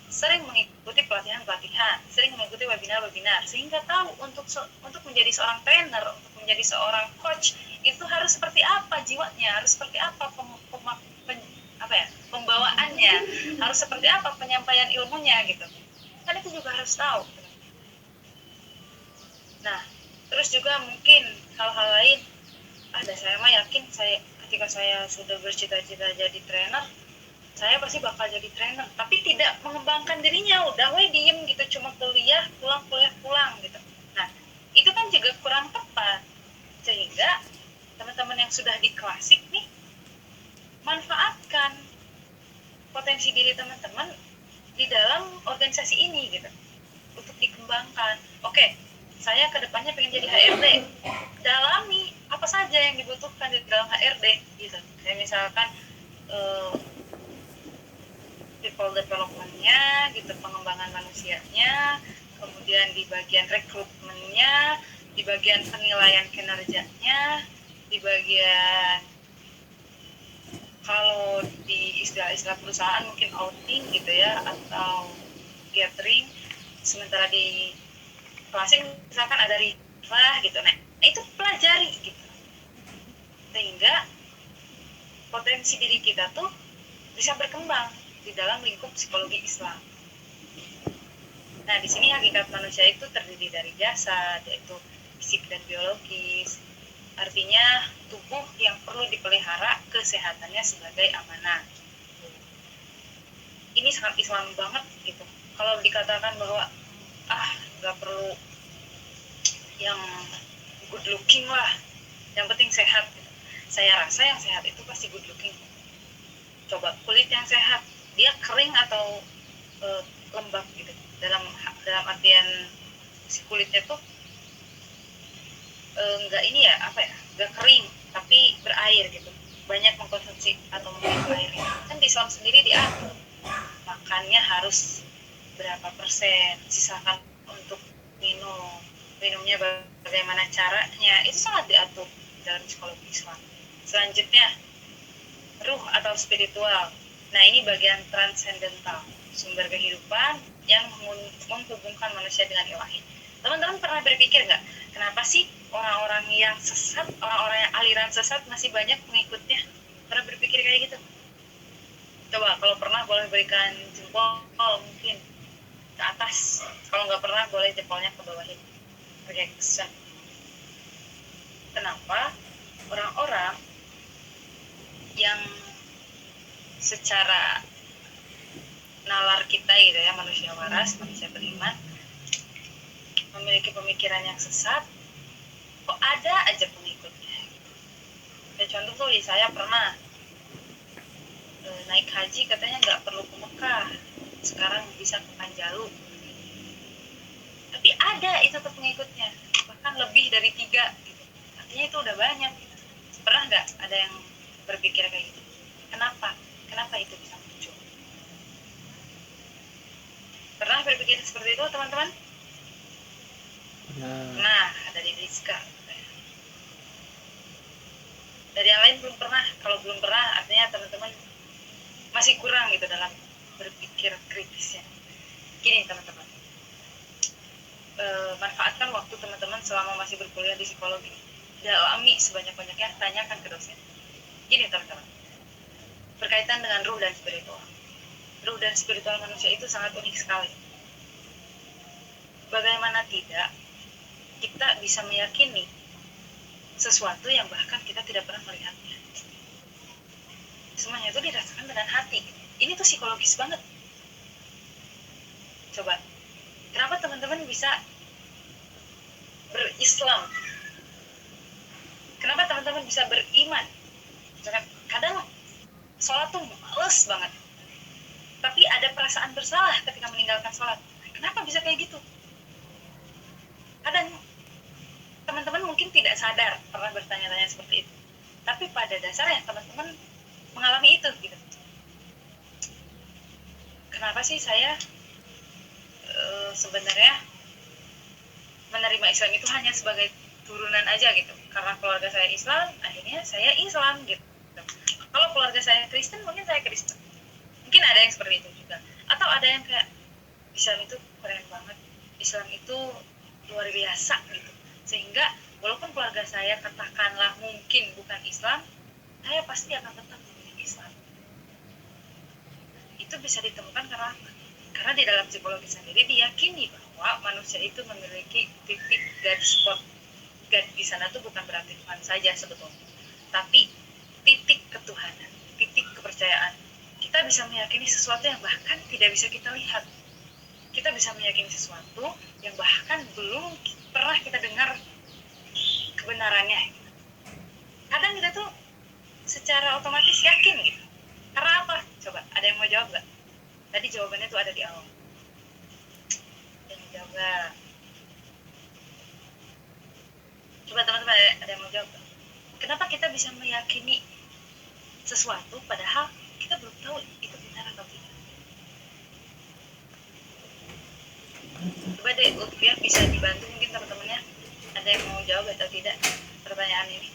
sering mengikuti pelatihan-pelatihan, sering mengikuti webinar-webinar, sehingga tahu untuk menjadi seorang trainer, untuk menjadi seorang coach itu harus seperti apa jiwanya, harus seperti apa pembawaannya, harus seperti apa penyampaian ilmunya gitu. Kan itu juga harus tahu. Nah, terus juga mungkin hal-hal lain. Saya mah yakin ketika saya sudah bercita-cita jadi trainer, saya pasti bakal jadi trainer, tapi tidak mengembangkan dirinya, udah diem gitu, cuma kuliah pulang gitu. Nah, itu kan juga kurang tepat, sehingga teman-teman yang sudah di klasik nih, manfaatkan potensi diri teman-teman di dalam organisasi ini gitu, untuk dikembangkan. Oke, saya kedepannya pengen jadi HRD, dalami apa saja yang dibutuhkan di dalam HRD gitu. Kayak misalkan people development-nya gitu, pengembangan manusianya, kemudian di bagian rekrutmennya, di bagian penilaian kinerjanya, di bagian kalau di istilah perusahaan mungkin outing gitu ya, atau gathering. Sementara di closing misalkan ada rifa gitu. Nah, itu pelajari gitu, sehingga potensi diri kita tuh bisa berkembang di dalam lingkup psikologi Islam. Nah, di sini hakikat manusia itu terdiri dari jasad, yaitu fisik dan biologis. Artinya tubuh yang perlu dipelihara kesehatannya sebagai amanah. Ini sangat Islam banget gitu. Kalau dikatakan bahwa nggak perlu yang good looking lah, yang penting sehat. Saya rasa yang sehat itu pasti good looking. Coba kulit yang sehat, dia kering atau lembab gitu. Dalam artian si kulitnya tuh nggak kering tapi berair gitu, banyak mengkonsumsi atau meminum air. Kan di Islam sendiri diatur makannya harus berapa persen, sisakan untuk minumnya bagaimana caranya, itu sangat diatur dalam psikologi Islam. Selanjutnya ruh atau spiritual. Nah, ini bagian transcendental, sumber kehidupan yang menghubungkan manusia dengan ilahi. Teman-teman pernah berpikir nggak, kenapa sih orang-orang yang sesat, orang-orang yang aliran sesat masih banyak pengikutnya? Pernah berpikir kayak gitu? Coba kalau pernah boleh berikan jempol mungkin ke atas. Kalau nggak pernah boleh jempolnya ke bawahin. Pakai kesan. Kenapa orang-orang yang secara nalar kita gitu ya, manusia waras, manusia beriman, memiliki pemikiran yang sesat, kok ada aja pengikutnya. Kayak contoh tuh, saya pernah naik haji katanya nggak perlu ke Mekah, sekarang bisa ke Panjalu. Tapi ada itu tuh pengikutnya, bahkan lebih dari 3 gitu. Artinya itu udah banyak. Pernah nggak ada yang berpikir kayak gitu? Kenapa itu bisa muncul? Pernah berpikir seperti itu teman-teman? Nah, dari Rizka. Dari yang lain belum pernah. Kalau belum pernah, artinya teman-teman masih kurang gitu dalam berpikir kritisnya. Gini teman-teman, manfaatkan waktu teman-teman selama masih berkuliah di psikologi. Dalami sebanyak-banyaknya, tanyakan ke dosen. Gini teman-teman, berkaitan dengan ruh dan spiritual. Ruh dan spiritual manusia itu sangat unik sekali. Bagaimana tidak, kita bisa meyakini sesuatu yang bahkan kita tidak pernah melihatnya. Semuanya itu dirasakan dengan hati. Ini tuh psikologis banget. Coba, kenapa teman-teman bisa berislam? Kenapa teman-teman bisa beriman? Kadang sholat tuh males banget, tapi ada perasaan bersalah ketika meninggalkan sholat. Kenapa bisa kayak gitu? Kadang teman-teman mungkin tidak sadar pernah bertanya-tanya seperti itu, tapi pada dasarnya teman-teman mengalami itu gitu. Kenapa sih saya sebenarnya menerima Islam itu hanya sebagai turunan aja gitu, karena keluarga saya Islam, akhirnya saya Islam gitu. Kalau keluarga saya Kristen, mungkin saya Kristen. Mungkin ada yang seperti itu juga, atau ada yang kayak Islam itu keren banget, Islam itu luar biasa gitu, sehingga walaupun keluarga saya katakanlah mungkin bukan Islam, saya pasti akan tetap memilih Islam. Itu bisa ditemukan karena di dalam psikologi sendiri diyakini bahwa manusia itu memiliki titik garis spot. Garis di sana tuh bukan berarti Tuhan saja sebetulnya, tapi titik ketuhanan, titik kepercayaan. Kita bisa meyakini sesuatu yang bahkan tidak bisa kita lihat. Kita bisa meyakini sesuatu yang bahkan belum pernah kita dengar kebenarannya. Kadang kita tuh secara otomatis yakin gitu. Karena apa? Coba, ada yang mau jawab nggak? Tadi jawabannya tuh ada di awal. Ada yang mau jawab nggak? Coba teman-teman, ada yang mau jawab nggak? Kenapa kita bisa meyakini sesuatu padahal kita belum tahu itu benar atau tidak? Coba deh, biar bisa dibantu mungkin teman-temannya. Ada yang mau jawab atau tidak pertanyaan ini?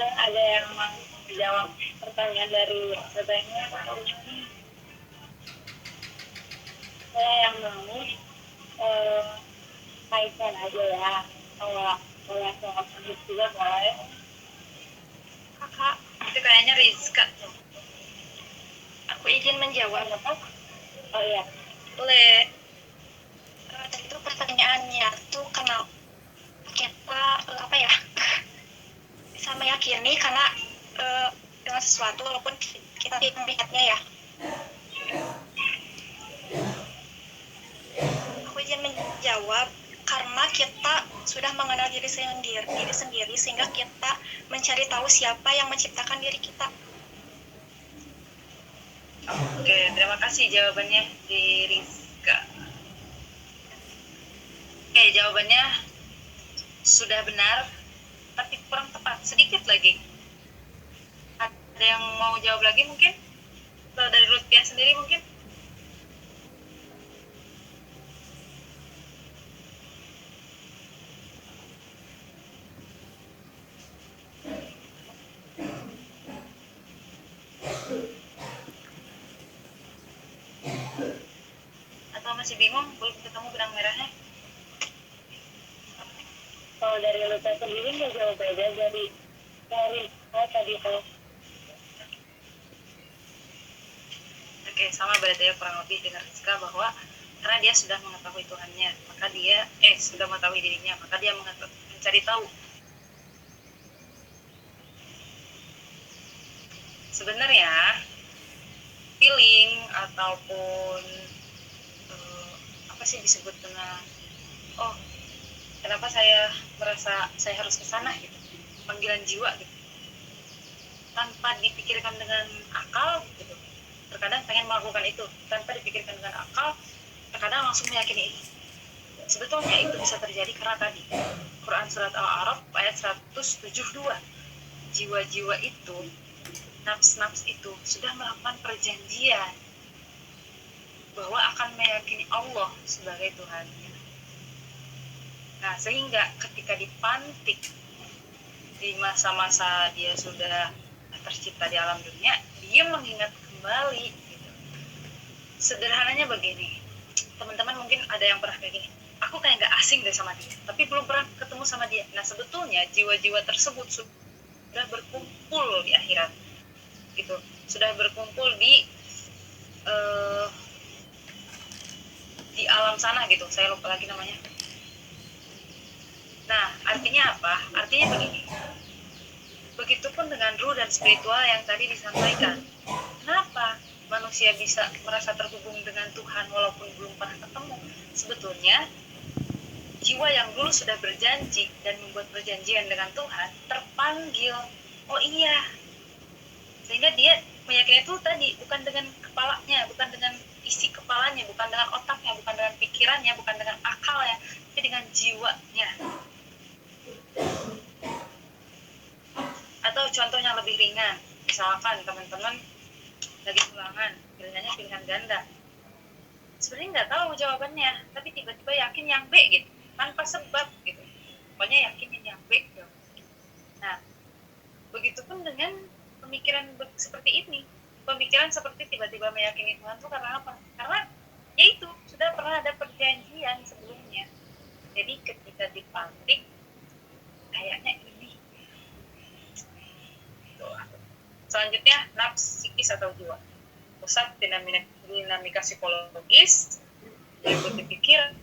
Ada yang mau jawab pertanyaan dari katanya saya yang mau kaitkan aja ya, kalau boleh soal sedikit juga boleh. Kakak, itu kayaknya Rizka tuh. Aku izin menjawab apa? Oh iya, Boleh. itu pertanyaannya tuh kenapa kita apa ya bisa meyakini karena dengan sesuatu walaupun kita tidak melihatnya ya. Aku izin menjawab karena kita sudah mengenal diri sendiri sehingga kita mencari tahu siapa yang menciptakan diri kita. Oke, terima kasih jawabannya di Rizka. Oke, jawabannya sudah benar, tapi kurang tepat, sedikit lagi. Ada yang mau jawab lagi mungkin? Atau dari Lutfiah sendiri mungkin? Atau Kalau masih bingung, belum ketemu benang merahnya? Kalau dari Luta sendiri nggak jauh beda dari tadi tuh. Oke, sama berarti ya kurang lebih dengan Rizka, bahwa karena dia sudah mengetahui Tuhannya, maka dia sudah mengetahui dirinya, maka dia mencari tahu. Sebenarnya feeling ataupun apa sih disebut dengan kenapa saya merasa saya harus ke sana gitu, panggilan jiwa gitu, tanpa dipikirkan dengan akal gitu. Terkadang pengen melakukan itu tanpa dipikirkan dengan akal, terkadang langsung meyakini itu. Sebetulnya itu bisa terjadi karena tadi Quran surat Al-A'raf ayat 172, jiwa-jiwa itu, nafs-nafs itu sudah melakukan perjanjian bahwa akan meyakini Allah sebagai Tuhannya. Nah, sehingga ketika dipantik di masa-masa dia sudah tercipta di alam dunia, dia mengingat kembali gitu. Sederhananya begini, teman-teman mungkin ada yang pernah kayak gini, aku kayak gak asing deh sama dia, tapi belum pernah ketemu sama dia. Nah, sebetulnya jiwa-jiwa tersebut sudah berkumpul di akhirat gitu, sudah berkumpul di alam sana gitu, saya lupa lagi namanya. Nah, artinya apa? Artinya begini, begitupun dengan ruh dan spiritual yang tadi disampaikan. Kenapa manusia bisa merasa terhubung dengan Tuhan walaupun belum pernah ketemu? Sebetulnya jiwa yang dulu sudah berjanji dan membuat perjanjian dengan Tuhan terpanggil. Oh iya, sehingga dia meyakini itu tadi bukan dengan kepalanya, bukan dengan isi kepalanya, bukan dengan otaknya, bukan dengan pikirannya, bukan dengan akalnya, tapi dengan jiwanya. Atau contoh yang lebih ringan, misalkan teman-teman lagi ulangan, pilihannya pilihan ganda, sebenarnya nggak tahu jawabannya, tapi tiba-tiba yakin yang B gitu, tanpa sebab gitu, pokoknya yakin yang B gitu. Nah, begitupun dengan pemikiran seperti ini, pemikiran seperti tiba-tiba meyakini Tuhan itu karena apa? Karena yaitu sudah pernah ada perjanjian sebelumnya. Jadi ketika dipantik, kayaknya ini. Selanjutnya, nafs, psikis atau jiwa, pusat dinamika psikologis, meliputi pikiran,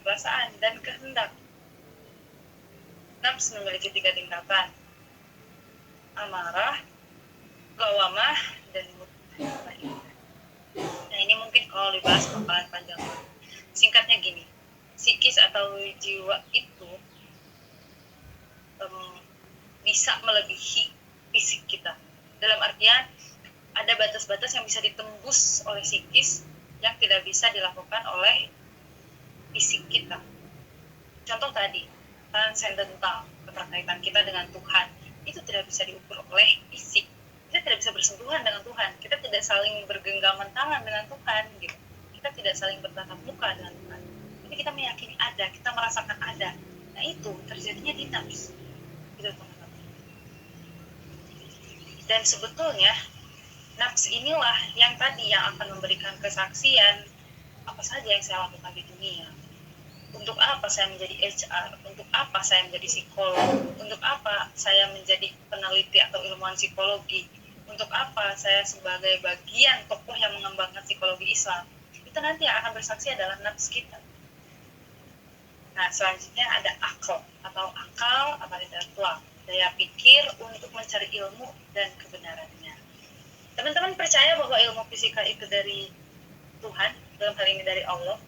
perasaan, dan kehendak. Nafs memiliki 3 tingkatan, amarah, lawamah, dan mutmainah. Nah, ini mungkin kalau dibahas bakalan panjang. Singkatnya gini, psikis atau jiwa itu bisa melebihi fisik kita. Dalam artian ada batas-batas yang bisa ditembus oleh psikis yang tidak bisa dilakukan oleh fisik kita. Contoh tadi, transcendental, keterkaitan kita dengan Tuhan, itu tidak bisa diukur oleh fisik. Kita tidak bisa bersentuhan dengan Tuhan, kita tidak saling bergenggaman tangan dengan Tuhan gitu. Kita tidak saling bertatap muka dengan Tuhan, tapi kita meyakini ada, kita merasakan ada. Nah, itu terjadinya di nafs gitu, teman-teman. Dan sebetulnya nafs inilah yang tadi yang akan memberikan kesaksian apa saja yang saya lakukan di dunia. Untuk apa saya menjadi HR? Untuk apa saya menjadi psikolog? Untuk apa saya menjadi peneliti atau ilmuwan psikologi? Untuk apa saya sebagai bagian tokoh yang mengembangkan psikologi Islam? Itu nanti yang akan bersaksi adalah nafs kita. Nah, selanjutnya ada akal atau intelektual, daya pikir untuk mencari ilmu dan kebenarannya. Teman-teman percaya bahwa ilmu fisika itu dari Tuhan, dalam hal ini dari Allah?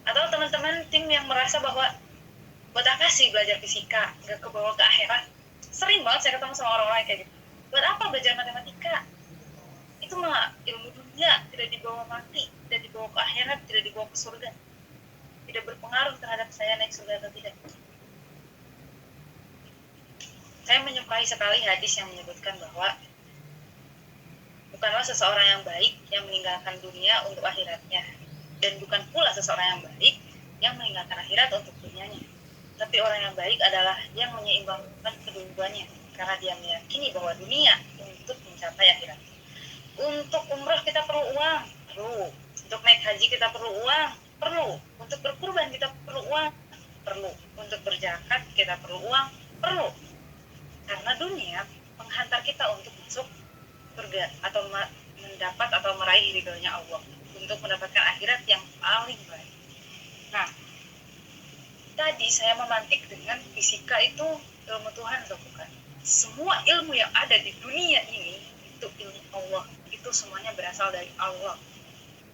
Atau teman-teman tim yang merasa bahwa buat apa sih belajar fisika, gak kebawa ke akhirat? Sering banget saya ketemu sama orang-orang kayak gitu. Buat apa belajar matematika? Itu mah ilmu dunia, tidak dibawa mati, tidak dibawa ke akhirat, tidak dibawa ke surga, tidak berpengaruh terhadap saya naik surga atau tidak. Saya menyukai sekali hadis yang menyebutkan bahwa bukanlah seseorang yang baik yang meninggalkan dunia untuk akhiratnya, dan bukan pula seseorang yang baik yang meninggalkan akhirat untuk dunianya. Tapi orang yang baik adalah yang menyeimbangkan keduanya, karena dia meyakini bahwa dunia untuk mencapai akhirat. Untuk umrah kita perlu uang, perlu. Untuk naik haji kita perlu uang, perlu. Untuk berkurban kita perlu uang, perlu. Untuk berzakat kita perlu uang, perlu. Karena dunia menghantar kita untuk masuk surga atau mendapat atau meraih ridhonya Allah, untuk mendapatkan akhirat yang paling baik. Nah, tadi saya memantik dengan fisika itu ilmu Tuhan atau bukan? Semua ilmu yang ada di dunia ini itu ilmu Allah, itu semuanya berasal dari Allah.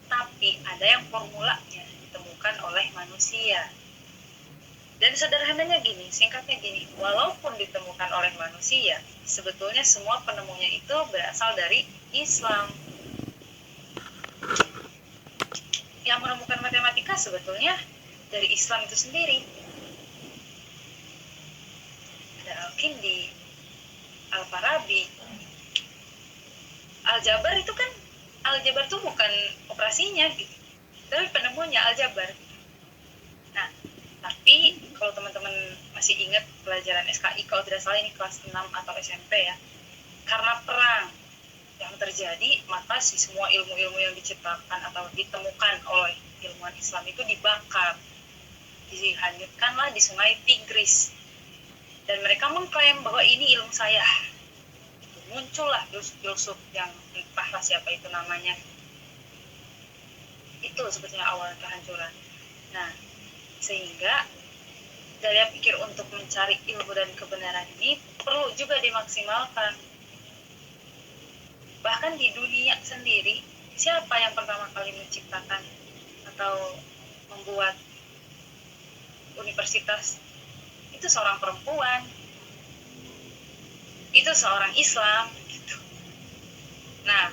Tapi ada yang formulanya ditemukan oleh manusia. Dan sederhananya gini, singkatnya gini, walaupun ditemukan oleh manusia, sebetulnya semua penemunya itu berasal dari Islam. Yang menemukan matematika sebetulnya dari Islam itu sendiri. Ada Al-Kindi, Al-Farabi. Aljabar itu kan, aljabar itu bukan operasinya gitu, tapi penemunya aljabar. Nah, tapi kalau teman-teman masih ingat pelajaran SKI, kalau tidak salah ini kelas 6 atau SMP ya, karena perang yang terjadi, maka semua ilmu-ilmu yang diciptakan atau ditemukan oleh ilmuwan Islam itu dibakar, dihanyutkanlah di sungai Tigris. Dan mereka mengklaim bahwa ini ilmu saya. Muncullah filsuf yang entahlah siapa itu namanya. Itu sebetulnya awal kehancuran. Nah, sehingga daya pikir untuk mencari ilmu dan kebenaran ini perlu juga dimaksimalkan. Bahkan di dunia sendiri, siapa yang pertama kali menciptakan atau membuat universitas? Itu seorang perempuan, itu seorang Islam gitu. Nah,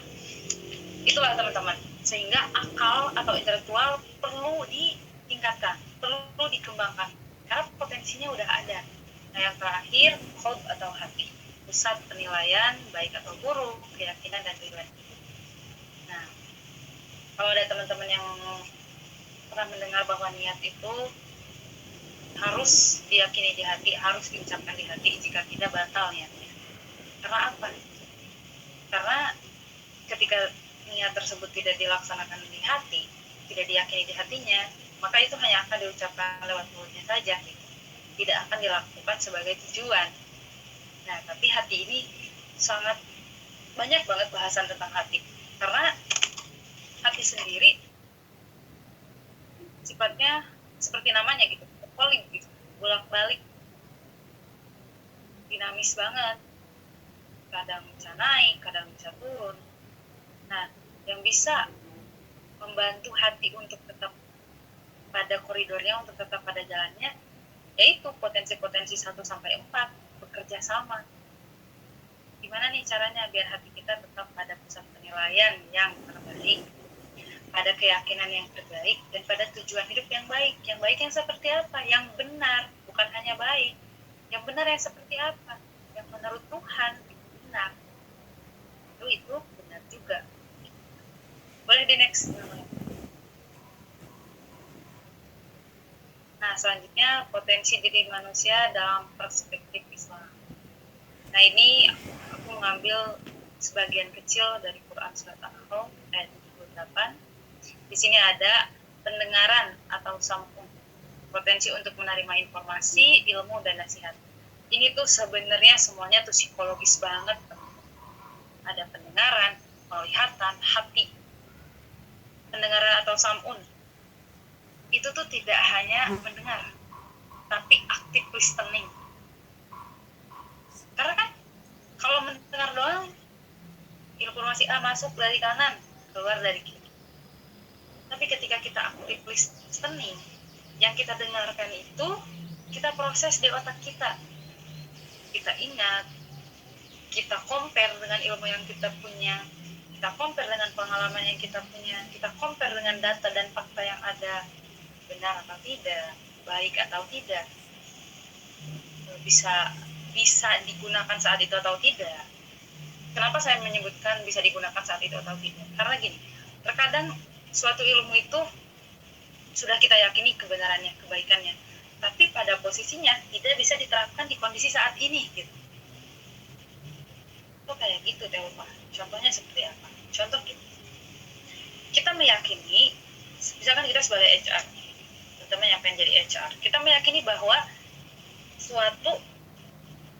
itulah teman-teman, sehingga akal atau intelektual perlu ditingkatkan, perlu dikembangkan, karena potensinya udah ada. Nah, yang terakhir, qalb atau hati, pusat penilaian baik atau buruk, keyakinan dan riwayat. Nah, kalau ada teman-teman yang pernah mendengar bahwa niat itu harus diyakini di hati, harus diucapkan di hati, jika tidak batal niatnya. Karena apa? Karena ketika niat tersebut tidak dilaksanakan di hati, tidak diyakini di hatinya, maka itu hanya akan diucapkan lewat mulutnya saja, gitu. Tidak akan dilakukan sebagai tujuan. Nah, tapi hati ini sangat banyak banget bahasan tentang hati, karena hati sendiri sifatnya seperti namanya gitu, poling gitu, bolak-balik, dinamis banget, kadang bisa naik, kadang bisa turun. Nah, yang bisa membantu hati untuk tetap pada koridornya, untuk tetap pada jalannya, yaitu potensi-potensi 1-4 bekerja sama. Gimana nih caranya biar hati kita tetap pada pusat penilaian yang terbaik, pada keyakinan yang terbaik, dan pada tujuan hidup yang baik. Yang baik yang seperti apa? Yang benar, bukan hanya baik. Yang benar yang seperti apa? Yang menurut Tuhan benar. Itu benar juga. Boleh di next. Nah, selanjutnya potensi diri manusia dalam perspektif Islam. Nah, ini aku mengambil sebagian kecil dari Quran surat Al-Ahqaf ayat 28. Di sini ada pendengaran atau sam'un, potensi untuk menerima informasi, ilmu, dan nasihat. Ini tuh sebenarnya semuanya tuh psikologis banget. Ada pendengaran, penglihatan, hati. Pendengaran atau sam'un itu tuh tidak hanya mendengar, tapi active listening. Karena kan kalau mendengar doang, informasi A masuk dari kanan, keluar dari kiri. Tapi ketika kita active listening, yang kita dengarkan itu kita proses di otak kita. Kita ingat, kita compare dengan ilmu yang kita punya, kita compare dengan pengalaman yang kita punya, kita compare dengan data dan fakta yang ada, benar atau tidak, baik atau tidak, bisa digunakan saat itu atau tidak. Kenapa saya menyebutkan bisa digunakan saat itu atau tidak? Karena gini, terkadang suatu ilmu itu sudah kita yakini kebenarannya, kebaikannya, tapi pada posisinya tidak bisa diterapkan di kondisi saat ini gitu. Kok kayak gitu Teh Ulfa? Contohnya seperti apa? Contoh gitu. kita sebagai HR, terutama yang pengen jadi HR, kita meyakini bahwa suatu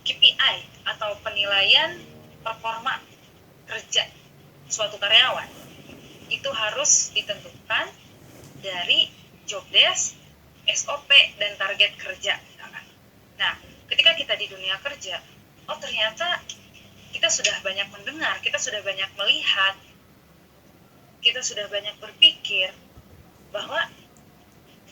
KPI atau penilaian performa kerja suatu karyawan itu harus ditentukan dari job desk, SOP, dan target kerja. Nah, ketika kita di dunia kerja, oh ternyata kita sudah banyak mendengar, kita sudah banyak melihat, kita sudah banyak berpikir bahwa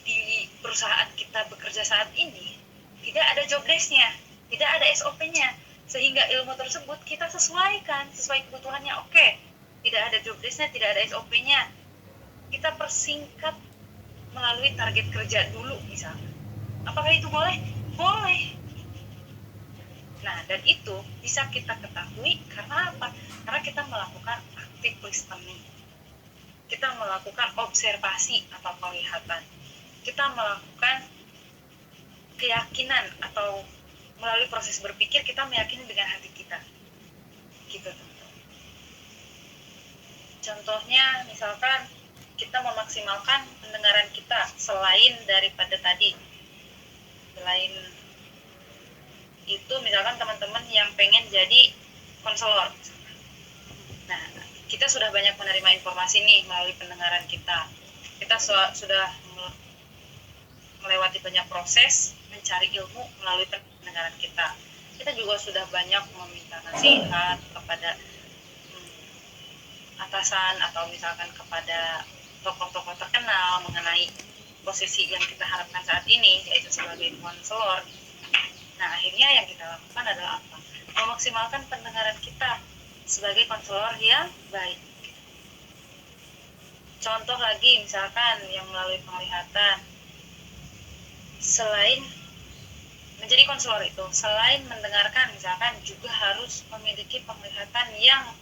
di perusahaan kita bekerja saat ini tidak ada job desk-nya, tidak ada SOP-nya, sehingga ilmu tersebut kita sesuaikan sesuai kebutuhannya. Oke, tidak ada job desk-nya, tidak ada SOP-nya, kita persingkat melalui target kerja dulu misalnya. Apakah itu boleh? Boleh. Nah, dan itu bisa kita ketahui karena apa? Karena kita melakukan active listening. Kita melakukan observasi atau penglihatan. Kita melakukan keyakinan atau melalui proses berpikir kita meyakini dengan hati kita. Gitu, teman-teman. Contohnya, misalkan kita memaksimalkan pendengaran kita selain daripada tadi. Selain itu, misalkan teman-teman yang pengen jadi konselor. Nah, kita sudah banyak menerima informasi nih melalui pendengaran kita. Kita sudah melewati banyak proses mencari ilmu melalui pendengaran kita. Kita juga sudah banyak meminta nasihat kepada atasan atau misalkan kepada tokoh-tokoh terkenal mengenai posisi yang kita harapkan saat ini, yaitu sebagai konselor. Nah, akhirnya yang kita lakukan adalah apa? Memaksimalkan pendengaran kita sebagai konselor yang baik. Contoh lagi, misalkan yang melalui penglihatan, selain menjadi konselor itu, selain mendengarkan, misalkan juga harus memiliki penglihatan yang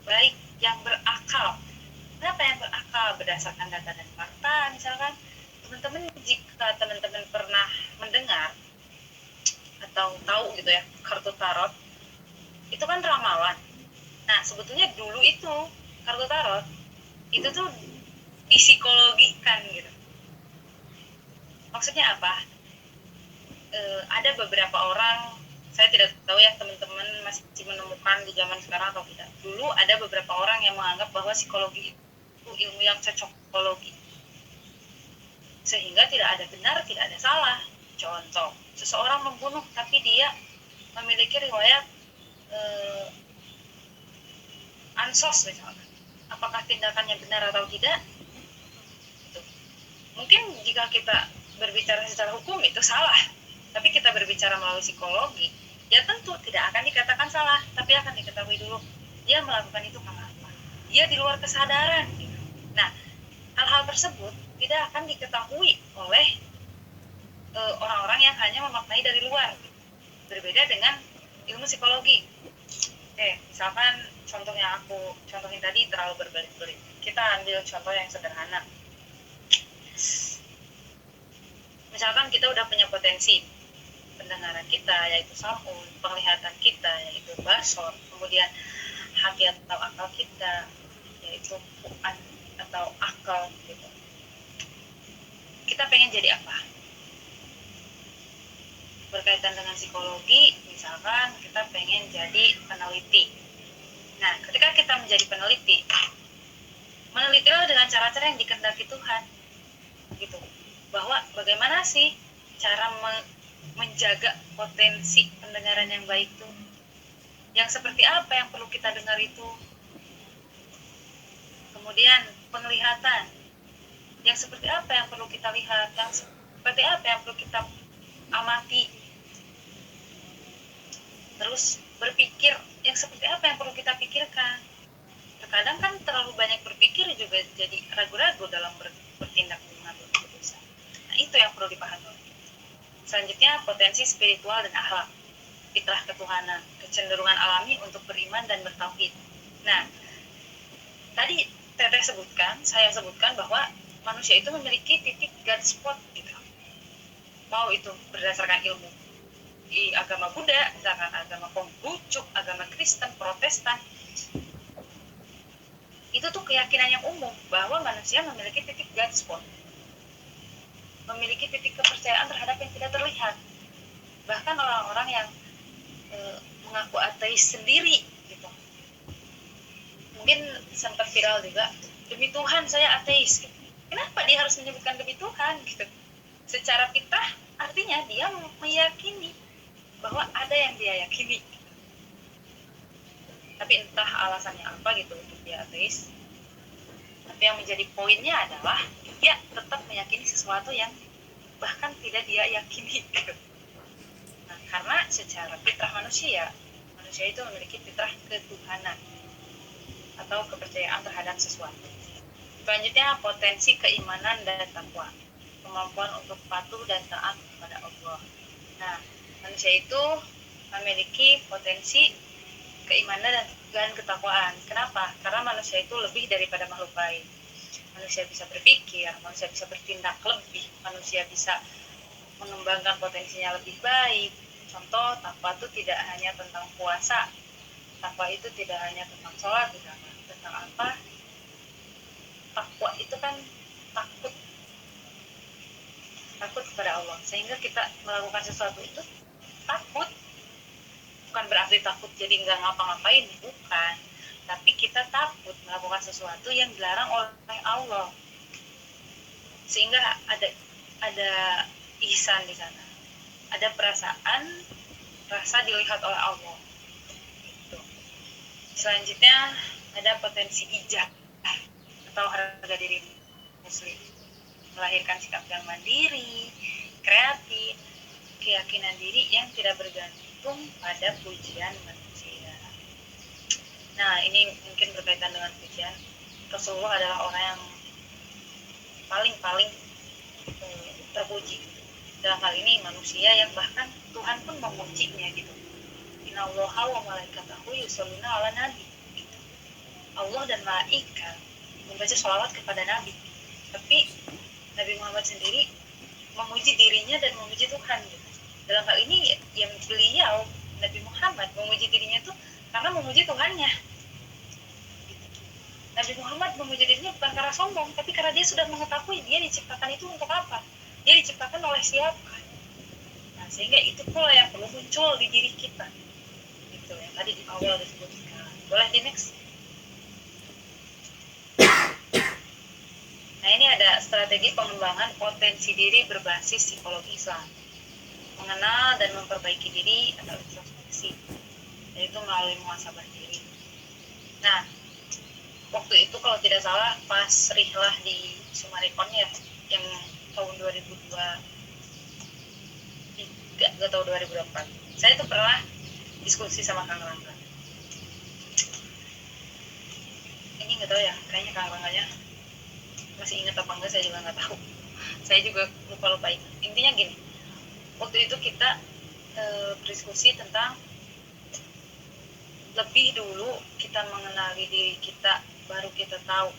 baik, yang berakal. Kenapa yang berakal? Berdasarkan data dan fakta, misalkan teman-teman, jika teman-teman pernah mendengar atau tahu gitu ya, kartu tarot itu kan ramalan. Nah, sebetulnya dulu itu kartu tarot itu tuh psikologikan gitu. Maksudnya apa? Ada beberapa orang, saya tidak tahu ya teman-teman masih menemukan di zaman sekarang atau tidak. Dulu ada beberapa orang yang menganggap bahwa psikologi itu ilmu yang cocokologi, sehingga tidak ada benar, tidak ada salah. Contoh, seseorang membunuh tapi dia memiliki riwayat ansos misalnya. Apakah tindakannya benar atau tidak? Itu. Mungkin jika kita berbicara secara hukum itu salah, tapi kita berbicara melalui psikologi, ya tentu tidak akan dikatakan salah, tapi akan diketahui dulu dia melakukan itu karena apa. Dia di luar kesadaran. Nah, hal-hal tersebut tidak akan diketahui oleh orang-orang yang hanya memaknai dari luar. Berbeda dengan ilmu psikologi. Misalkan contoh yang aku contohin tadi terlalu berbelit-belit. Kita ambil contoh yang sederhana. Misalkan kita udah punya potensi pendengaran kita, yaitu samun, penglihatan kita, yaitu basor, kemudian hati atau akal kita, yaitu fu'ad atau akal gitu. Kita pengen jadi apa? Berkaitan dengan psikologi, misalkan kita pengen jadi peneliti. Nah, ketika kita menjadi peneliti, menelitilah dengan cara-cara yang dikehendaki Tuhan, gitu. Bahwa bagaimana sih cara menjaga potensi pendengaran yang baik itu? Yang seperti apa yang perlu kita dengar itu? Kemudian penglihatan, yang seperti apa yang perlu kita lihat? Yang seperti apa yang perlu kita amati? Terus berpikir, yang seperti apa yang perlu kita pikirkan? Terkadang kan terlalu banyak berpikir juga jadi ragu-ragu dalam bertindak mengambil keputusan. Nah, itu yang perlu dipahami. Selanjutnya, potensi spiritual dan akhlak, fitrah ketuhanan, kecenderungan alami untuk beriman dan bertauhid. Nah, tadi saya sebutkan bahwa manusia itu memiliki titik guard spot gitu. Mau itu berdasarkan ilmu di agama Buddha, misalkan agama Konghucu, agama Kristen, Protestan, itu tuh keyakinan yang umum bahwa manusia memiliki titik blind spot, memiliki titik kepercayaan terhadap yang tidak terlihat. Bahkan orang-orang yang mengaku ateis sendiri gitu, mungkin sempat viral juga, demi Tuhan saya ateis gitu. Kenapa dia harus menyebutkan demi Tuhan gitu? Secara fitrah artinya dia meyakini bahwa ada yang dia yakini, tapi entah alasannya apa gitu untuk dia ateis. Tapi yang menjadi poinnya adalah dia tetap meyakini sesuatu yang bahkan tidak dia yakini gitu. Nah, karena secara fitrah manusia itu memiliki fitrah ketuhanan atau kepercayaan terhadap sesuatu. Selanjutnya, potensi keimanan dan takwa, kemampuan untuk patuh dan taat kepada Allah. Nah, manusia itu memiliki potensi keimanan dan ketakwaan. Kenapa? Karena manusia itu lebih daripada makhluk lain. Manusia bisa berpikir, manusia bisa bertindak lebih, manusia bisa mengembangkan potensinya lebih baik. Contoh, takwa itu tidak hanya tentang puasa, takwa itu tidak hanya tentang sholat, tentang apa? Takwa itu kan takut kepada Allah, sehingga kita melakukan sesuatu itu takut. Bukan berarti takut jadi nggak ngapa-ngapain, bukan, tapi kita takut melakukan sesuatu yang dilarang oleh Allah, sehingga ada ihsan di sana, ada rasa dilihat oleh Allah gitu. Selanjutnya ada potensi ijab atau harga diri muslim, melahirkan sikap yang mandiri, kreatif, keyakinan diri yang tidak bergantung pada pujian manusia. Nah, ini mungkin berkaitan dengan pujian. Rasulullah adalah orang yang paling terpuji. Dalam hal ini manusia yang bahkan Tuhan pun memujinya gitu. Innallaha wa malaikatahu yusholluna 'alan nabi. Gitu. Allah dan malaikat membaca sholawat kepada Nabi. Tapi Nabi Muhammad sendiri memuji dirinya dan memuji Tuhan gitu. Dalam hal ini yang beliau Nabi Muhammad memuji dirinya itu karena memuji Tuhannya. Nabi Muhammad memuji dirinya bukan karena sombong, tapi karena dia sudah mengetahui dia diciptakan itu untuk apa, dia diciptakan oleh siapa. Nah, sehingga itu pula yang perlu muncul di diri kita gitu, yang tadi di awal disebutkan. Boleh di next. Nah, ini ada strategi pengembangan potensi diri berbasis psikologi Islam, mengenal dan memperbaiki diri atau introspeksi, yaitu melalui muhasabah diri. Nah, waktu itu kalau tidak salah pas rihlah di Sumarikon ya, yang tahun 2023 atau 2024, saya tuh pernah diskusi sama Kang Rangga. Ini nggak tahu ya, kayaknya Kang Rangganya masih ingat apa enggak, saya juga nggak tahu. Saya juga lupa intinya gini, waktu itu kita berdiskusi tentang lebih dulu kita mengenali diri kita baru kita tahu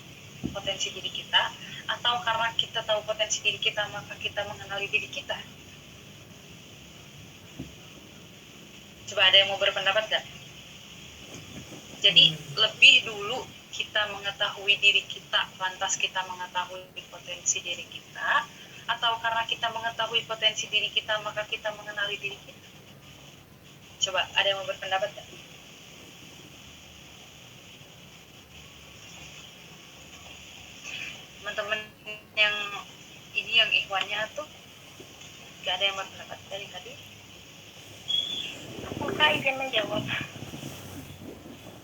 potensi diri kita, atau karena kita tahu potensi diri kita maka kita mengenali diri kita. Coba ada yang mau berpendapat gak? Jadi lebih dulu kita mengetahui diri kita, lantas kita mengetahui potensi diri kita, atau karena kita mengetahui potensi diri kita maka kita mengenali diri kita? Coba ada yang mau berpendapat gak? Teman-teman yang ini yang ikhwannya tuh gak ada yang berpendapat dari tadi? Buka izin menjawab.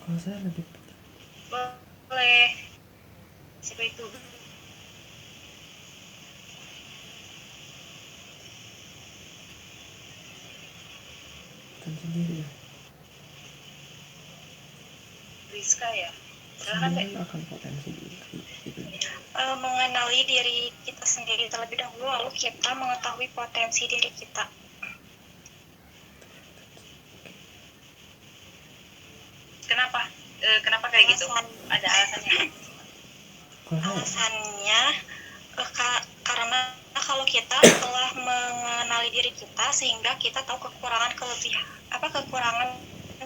Kalau saya lebih Boleh. Siapa itu? bukan sendiri ya. Rizka ya? Silahkan deh. Sembilan akan potensi diri gitu. Mengenali diri kita sendiri terlebih dahulu, lalu kita mengetahui potensi diri kita. Kenapa kayak gitu? Ada alasannya? Alasannya karena kalau kita telah mengenali diri kita, sehingga kita tahu kekurangan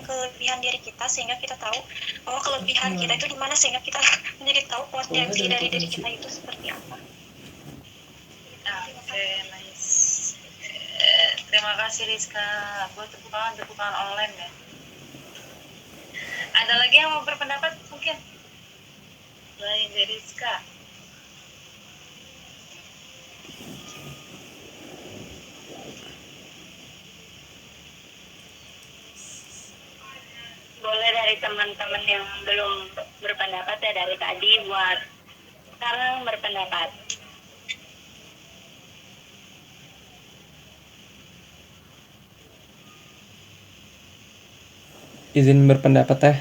kelebihan diri kita sehingga kita tahu bahwa kelebihan kita itu di mana, sehingga kita menjadi tahu potensi dari diri kita itu seperti apa. Oke, nice. Terima kasih Rizka. Gue tepukan online ya. Ada lagi yang mau berpendapat mungkin? Selain dari Rizka. Boleh dari teman-teman yang belum berpendapat ya, dari tadi buat sekarang berpendapat. Izin berpendapat teh.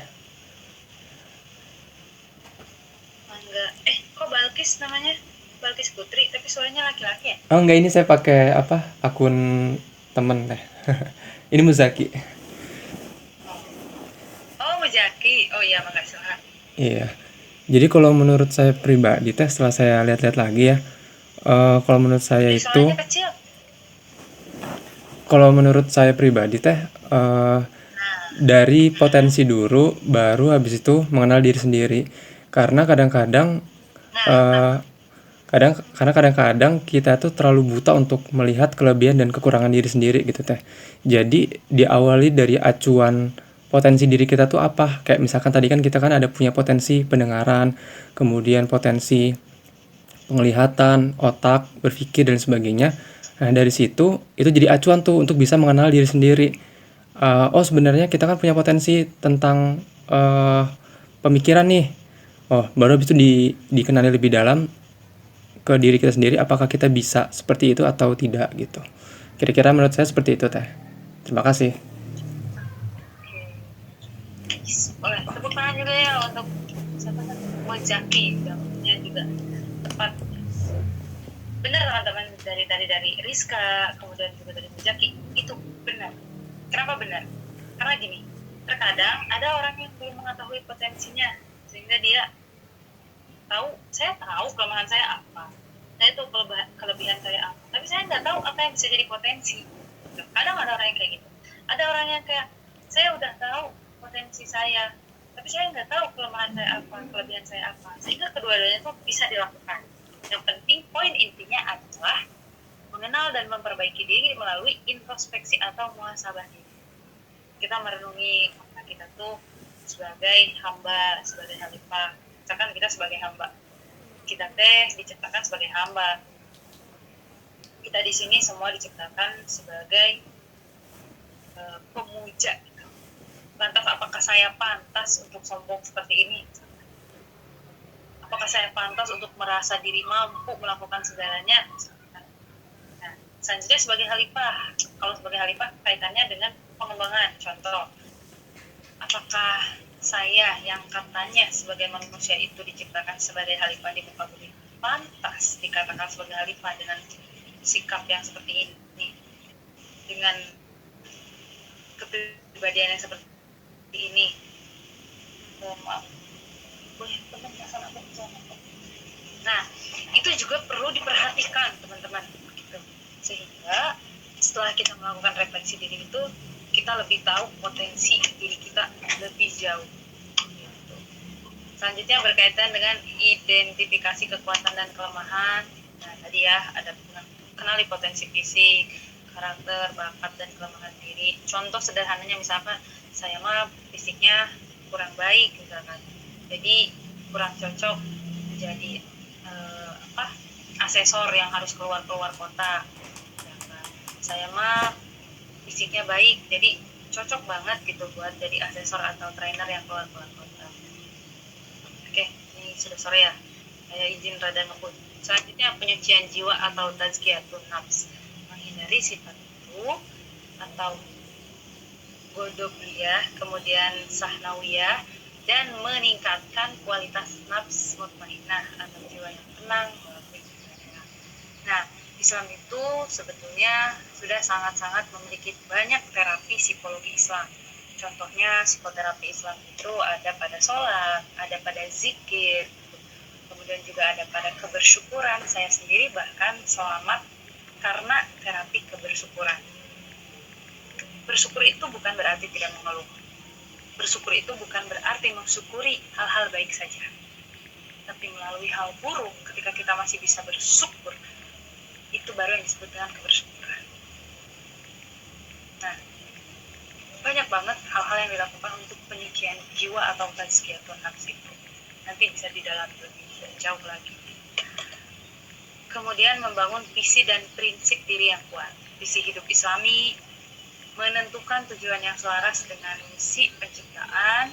Enggak. Kok Balkis namanya? Balkis Putri, tapi suaranya laki-laki ya? Oh enggak, ini saya pakai apa? Akun temen teh. Ini Muzaki. Oh, Mujaki. Oh iya, makasih. Iya. Jadi kalau menurut saya pribadi teh, setelah saya lihat-lihat lagi ya, kalau menurut saya itu, Suaranya kecil. kalau menurut saya pribadi teh, dari potensi dulu, baru habis itu mengenal diri sendiri. Karena kadang-kadang, kadang-kadang kita tuh terlalu buta untuk melihat kelebihan dan kekurangan diri sendiri gitu teh. Jadi diawali dari acuan potensi diri kita tuh apa? Kayak misalkan tadi kan kita kan ada punya potensi pendengaran, kemudian potensi penglihatan, otak, berpikir dan sebagainya. Nah, dari situ itu jadi acuan tuh untuk bisa mengenal diri sendiri. Oh, sebenarnya kita kan punya potensi tentang pemikiran nih. Oh, baru habis itu dikenali lebih dalam ke diri kita sendiri, apakah kita bisa seperti itu atau tidak gitu. Kira-kira menurut saya seperti itu teh. Terima kasih. Boleh tepuk tangan juga ya untuk siapa kan? Mujaki, namanya juga tepat. Benar teman-teman, dari Rizka, kemudian juga dari Mujaki, itu benar. Kenapa benar? Karena gini, terkadang ada orang yang belum mengetahui potensinya, sehingga dia saya tahu kelemahan saya apa, saya tahu kelebihan saya apa, tapi saya nggak tahu apa yang bisa jadi potensi. Kadang ada orang yang kayak gitu. Ada orang yang kayak, saya udah tahu potensi saya, tapi saya nggak tahu kelemahan saya apa, kelebihan saya apa, sehingga kedua-duanya itu bisa dilakukan. Yang penting, poin intinya adalah mengenal dan memperbaiki diri melalui introspeksi atau muhasabah diri. Kita merenungi apakah kita tuh sebagai hamba, sebagai khalifah. Misalkan kita sebagai hamba, kita diciptakan sebagai hamba. Kita di sini semua diciptakan sebagai pemuja. Lantas apakah saya pantas untuk sombong seperti ini? Apakah saya pantas untuk merasa diri mampu melakukan segalanya? Nah, selanjutnya sebagai khalifah. Kalau sebagai khalifah kaitannya dengan pengembangan. Contoh, apakah saya yang katanya sebagai manusia itu diciptakan sebagai khalifah di muka bumi pantas dikatakan sebagai khalifah dengan sikap yang seperti ini, dengan kepribadian yang seperti ini? Maaf, nah itu juga perlu diperhatikan teman-teman gitu. Sehingga setelah kita melakukan refleksi diri itu, kita lebih tahu potensi diri kita lebih jauh gitu. Selanjutnya berkaitan dengan identifikasi kekuatan dan kelemahan. Nah tadi ya, ada kenali potensi fisik, karakter, bakat, dan kelemahan diri. Contoh sederhananya misalkan saya mah fisiknya kurang baik misalkan, jadi kurang cocok menjadi asesor yang harus keluar kota. Misalkan saya mah fisiknya baik, jadi cocok banget gitu buat jadi asesor atau trainer yang keluar kota. Oke, ini sudah sore ya, saya izin rada ngebut. Selanjutnya penyucian jiwa atau tazkiyatun nafs, menghindari sifat itu atau godobiyah, kemudian sahnawiyah, dan meningkatkan kualitas nafs mutmainnah atau jiwa yang tenang melalui ibadah. Nah, Islam itu sebetulnya sudah sangat-sangat memiliki banyak terapi psikologi Islam. Contohnya psikoterapi Islam itu ada pada sholat, ada pada zikir, kemudian juga ada pada kebersyukuran. Saya sendiri bahkan selamat karena terapi kebersyukuran. Bersyukur itu bukan berarti tidak mengeluh. bersyukur itu bukan berarti mensyukuri hal-hal baik saja, tapi melalui hal buruk ketika kita masih bisa bersyukur, itu baru yang disebut dengan kebersyukuran. Nah, banyak banget hal-hal yang dilakukan untuk penyucian jiwa atau tazkiyatun nafs itu. Nanti bisa didalami lebih jauh lagi. Kemudian membangun visi dan prinsip diri yang kuat. Visi hidup Islami menentukan tujuan yang selaras dengan misi penciptaan,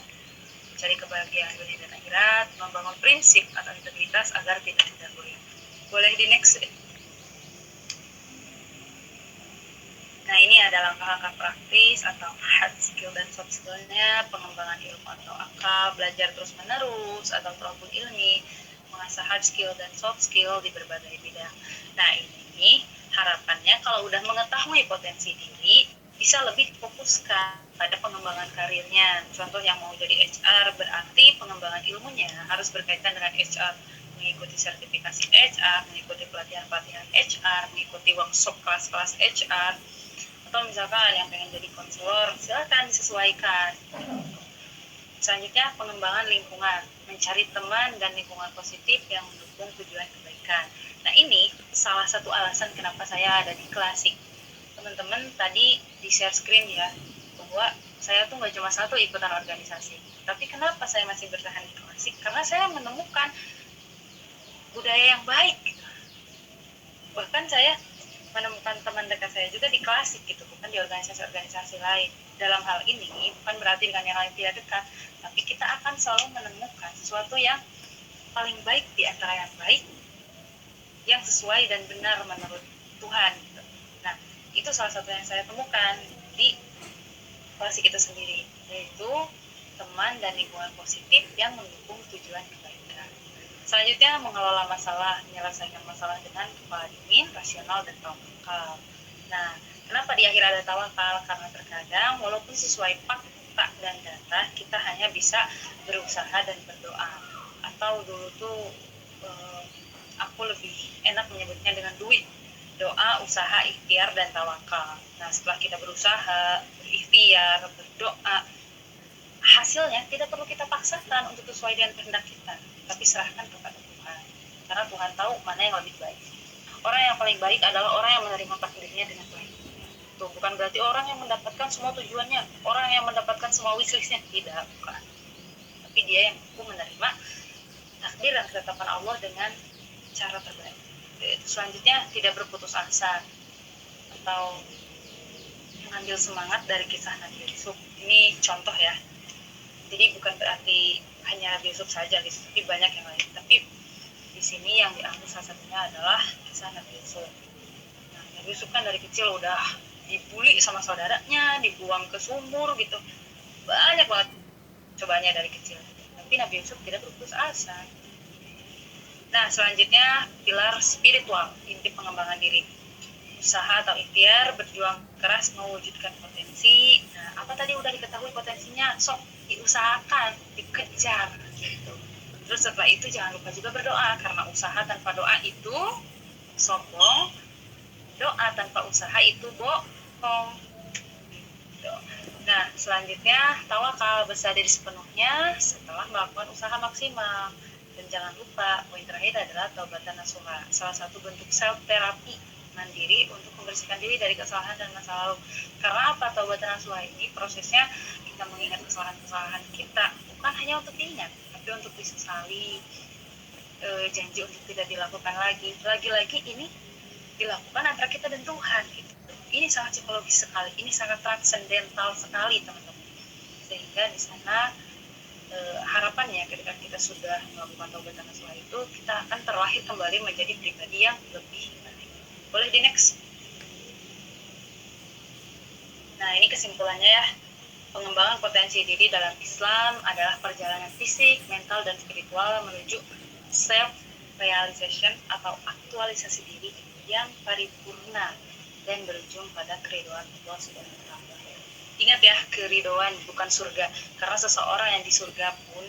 mencari kebahagiaan dunia dan akhirat, membangun prinsip atau integritas agar tidak didahului. Boleh di next. Nah, ini ada langkah-langkah praktis atau hard skill dan soft skill-nya, pengembangan ilmu atau akal, belajar terus-menerus atau talabul ilmi, mengasah hard skill dan soft skill di berbagai bidang. Nah, ini harapannya kalau udah mengetahui potensi diri, bisa lebih fokuskan pada pengembangan karirnya. Contoh yang mau jadi HR, berarti pengembangan ilmunya harus berkaitan dengan HR, mengikuti sertifikasi HR, mengikuti pelatihan-pelatihan HR, mengikuti workshop kelas-kelas HR, atau misalkan yang pengen jadi konselor, silakan disesuaikan. Selanjutnya, pengembangan lingkungan, mencari teman dan lingkungan positif yang mendukung tujuan kebaikan. Nah, ini salah satu alasan kenapa saya ada di Klasik. Teman-teman tadi di share screen ya, bahwa saya tuh nggak cuma satu ikutan organisasi, tapi kenapa saya masih bertahan di Klasik? Karena saya menemukan budaya yang baik. Bahkan saya menemukan teman dekat saya juga di Klasik gitu, bukan di organisasi-organisasi lain. Dalam hal ini bukan berarti dengan yang lain tidak dekat, tapi kita akan selalu menemukan sesuatu yang paling baik di antara yang baik, yang sesuai dan benar menurut Tuhan gitu. Nah, itu salah satu yang saya temukan di Klasik itu sendiri, yaitu teman dan lingkungan positif yang mendukung tujuan kebaikan. Selanjutnya, mengelola masalah, menyelesaikan masalah dengan kepala dingin, rasional, dan tawakal. Nah, kenapa di akhir ada tawakal? Karena terkadang walaupun sesuai fakta dan data, kita hanya bisa berusaha dan berdoa. Atau dulu tuh aku lebih enak menyebutnya dengan duit. Doa, usaha, ikhtiar, dan tawakal. Nah, setelah kita berusaha, berikhtiar, berdoa, hasilnya tidak perlu kita paksakan untuk sesuai dengan kehendak kita, tapi serahkan kepada Tuhan, karena Tuhan tahu mana yang lebih baik. Orang yang paling baik adalah orang yang menerima takdirnya dengan baik. Tuh, bukan berarti orang yang mendapatkan semua tujuannya, orang yang mendapatkan semua wishlistnya, tidak, bukan. Tapi dia yang mampu menerima takdir dan ketetapan Allah dengan cara terbaik. Selanjutnya, tidak berputus asa atau mengambil semangat dari kisah Nabi Yusuf. Ini contoh ya. Jadi bukan berarti hanya Nabi Yusuf saja, tapi banyak yang lain. Tapi di sini yang diambil salah satunya adalah kisah Nabi Yusuf. Nah, Nabi Yusuf kan dari kecil udah dibully sama saudaranya, dibuang ke sumur gitu. Banyak banget cobaannya dari kecil. Tapi Nabi Yusuf tidak berputus asa. Nah, selanjutnya pilar spiritual, inti pengembangan diri. Usaha atau ikhtiar, berjuang keras mewujudkan potensi. Nah, apa tadi udah diketahui potensinya? Sok diusahakan, dikejar gitu. Terus setelah itu jangan lupa juga berdoa, karena usaha tanpa doa itu sombong, doa tanpa usaha itu bohong gitu. Nah, selanjutnya tawakal, berserah diri sepenuhnya setelah melakukan usaha maksimal. Dan jangan lupa, poin terakhir adalah taubatan nasuha, salah satu bentuk self terapi mandiri untuk membersihkan diri dari kesalahan dan masa lalu. Karena apa taubatan nasuha ini? Prosesnya kita mengingat kesalahan-kesalahan kita, bukan hanya untuk diingat, tapi untuk disesali, janji untuk tidak dilakukan lagi. Lagi-lagi ini dilakukan antara kita dan Tuhan gitu. Ini sangat psikologis sekali, ini sangat transendental sekali teman-teman. Sehingga di sana harapannya ketika kita sudah melakukan taubatan nasuha itu, kita akan terlahir kembali menjadi pribadi yang lebih baik. Boleh di next. Nah, ini kesimpulannya ya. Pengembangan potensi diri dalam Islam adalah perjalanan fisik, mental, dan spiritual menuju self-realization atau aktualisasi diri yang paripurna dan berujung pada keridhaan Allah Subhanahu wa Ta'ala. Ingat ya, keridhaan bukan surga, karena seseorang yang di surga pun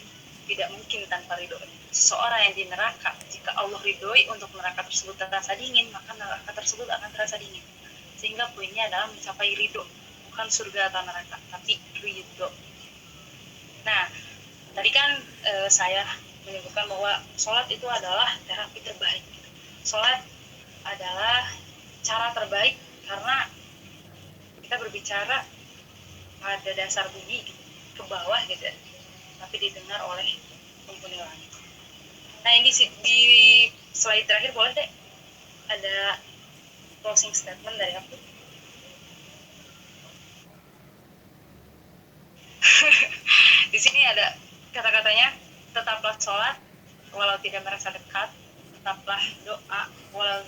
tidak mungkin tanpa ridho. Seseorang yang di neraka, jika Allah ridhoi untuk neraka tersebut terasa dingin, maka neraka tersebut akan terasa dingin. Sehingga poinnya adalah mencapai ridho, bukan surga atau neraka, tapi ridho. Nah, tadi kan saya menyebutkan bahwa sholat itu adalah terapi terbaik. Sholat adalah cara terbaik karena kita berbicara pada dasar bumi ke bawah gitu, tapi didengar oleh penghuni langit. Nah, ini di slide terakhir boleh deh ada closing statement dari aku. Di sini ada kata-katanya, tetaplah sholat walau tidak merasa dekat, tetaplah doa walau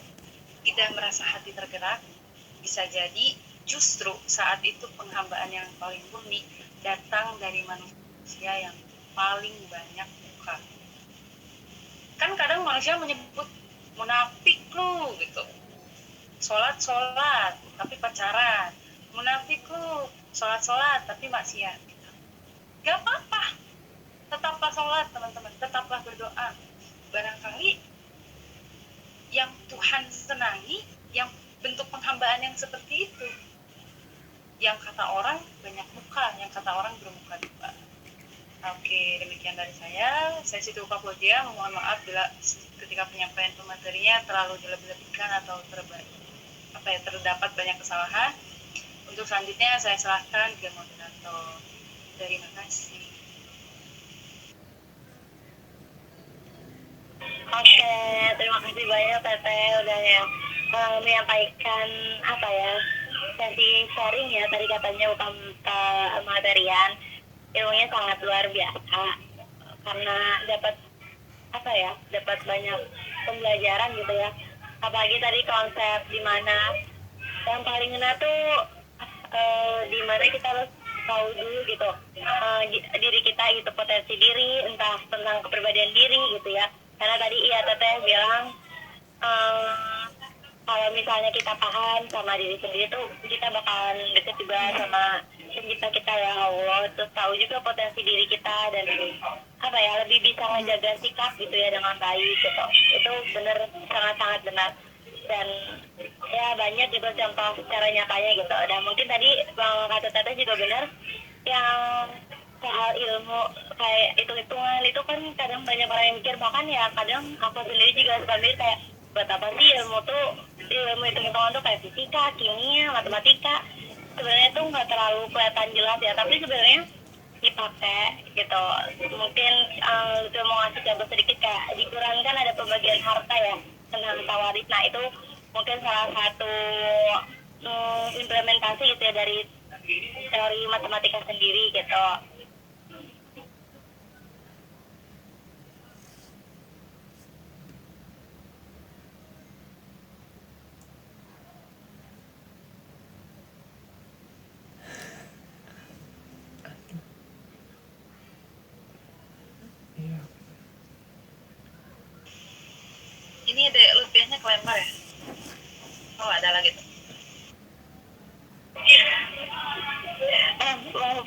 tidak merasa hati tergerak. Bisa jadi justru saat itu penghambaan yang paling murni datang dari manusia yang paling banyak muka. Kan kadang manusia menyebut munafik lu gitu, sholat tapi pacaran, munafik lu sholat tapi maksiat gitu. Gak apa-apa, tetaplah sholat teman-teman, tetaplah berdoa. Barangkali yang Tuhan senangi yang bentuk penghambaan yang seperti itu, yang kata orang banyak muka, yang kata orang bermuka dua. Oke, demikian dari saya Siti Ulfa Fauzia. Mohon maaf bila ketika penyampaian pematerinya terlalu dilebih-lebihkan atau terdapat banyak kesalahan. Untuk selanjutnya saya serahkan ke moderator. Terima kasih. Oke, terima kasih banyak Teteh udah menyampaikan sesi sharing ya, tadi katanya bukan materian, ilmunya sangat luar biasa karena dapat dapat banyak pembelajaran gitu ya. Apalagi tadi konsep dimana yang paling ngena tuh dimana kita harus tahu dulu gitu diri kita gitu, potensi diri, entah tentang kepribadian diri gitu ya. Karena tadi Teteh bilang kalau misalnya kita paham sama diri sendiri tuh kita bakalan deket juga sama pencipta kita ya Allah, terus tahu juga potensi diri kita dan lebih bisa menjaga sikap gitu ya dengan baik gitu. Itu benar, sangat-sangat benar. Dan ya banyak gitu contoh cara nyatanya gitu. Dan mungkin tadi Bang kata Teteh juga benar, yang soal ilmu kayak hitung-hitungan itu kan kadang banyak orang yang mikir, bahkan ya kadang aku sendiri juga suka mikir kayak buat apa sih ilmu hitung-hitungan tuh kayak fisika, kimia, matematika. Sebenarnya tuh nggak terlalu kelihatan jelas ya, tapi sebenarnya dipakai gitu. Mungkin itu mau ngasih contoh sedikit, kayak di Quran kan ada pembagian harta ya, tentang tawaris. Nah itu mungkin salah satu implementasi gitu ya dari teori matematika sendiri gitu. Ini ada lupiahnya kelempar ya? Oh, ada lagi tuh.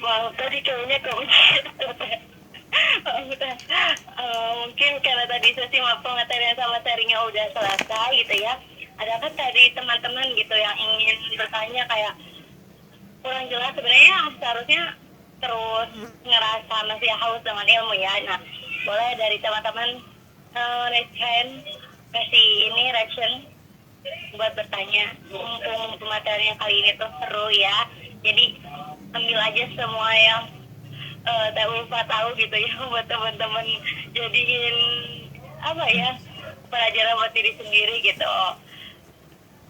Maaf, tadi kayaknya mungkin karena tadi sesi pengetahuan sama sharingnya udah selesai gitu ya. Ada kan tadi teman-teman gitu yang ingin bertanya kayak kurang jelas, sebenarnya seharusnya terus ngerasa masih haus dengan ilmu ya. Nah, boleh dari teman-teman raise hand, kasih ini reaction buat bertanya. Mumpung pematerinya kali ini tuh seru ya, jadi ambil aja semua yang tak lupa tahu gitu ya buat teman-teman, jadiin pelajaran buat diri sendiri gitu.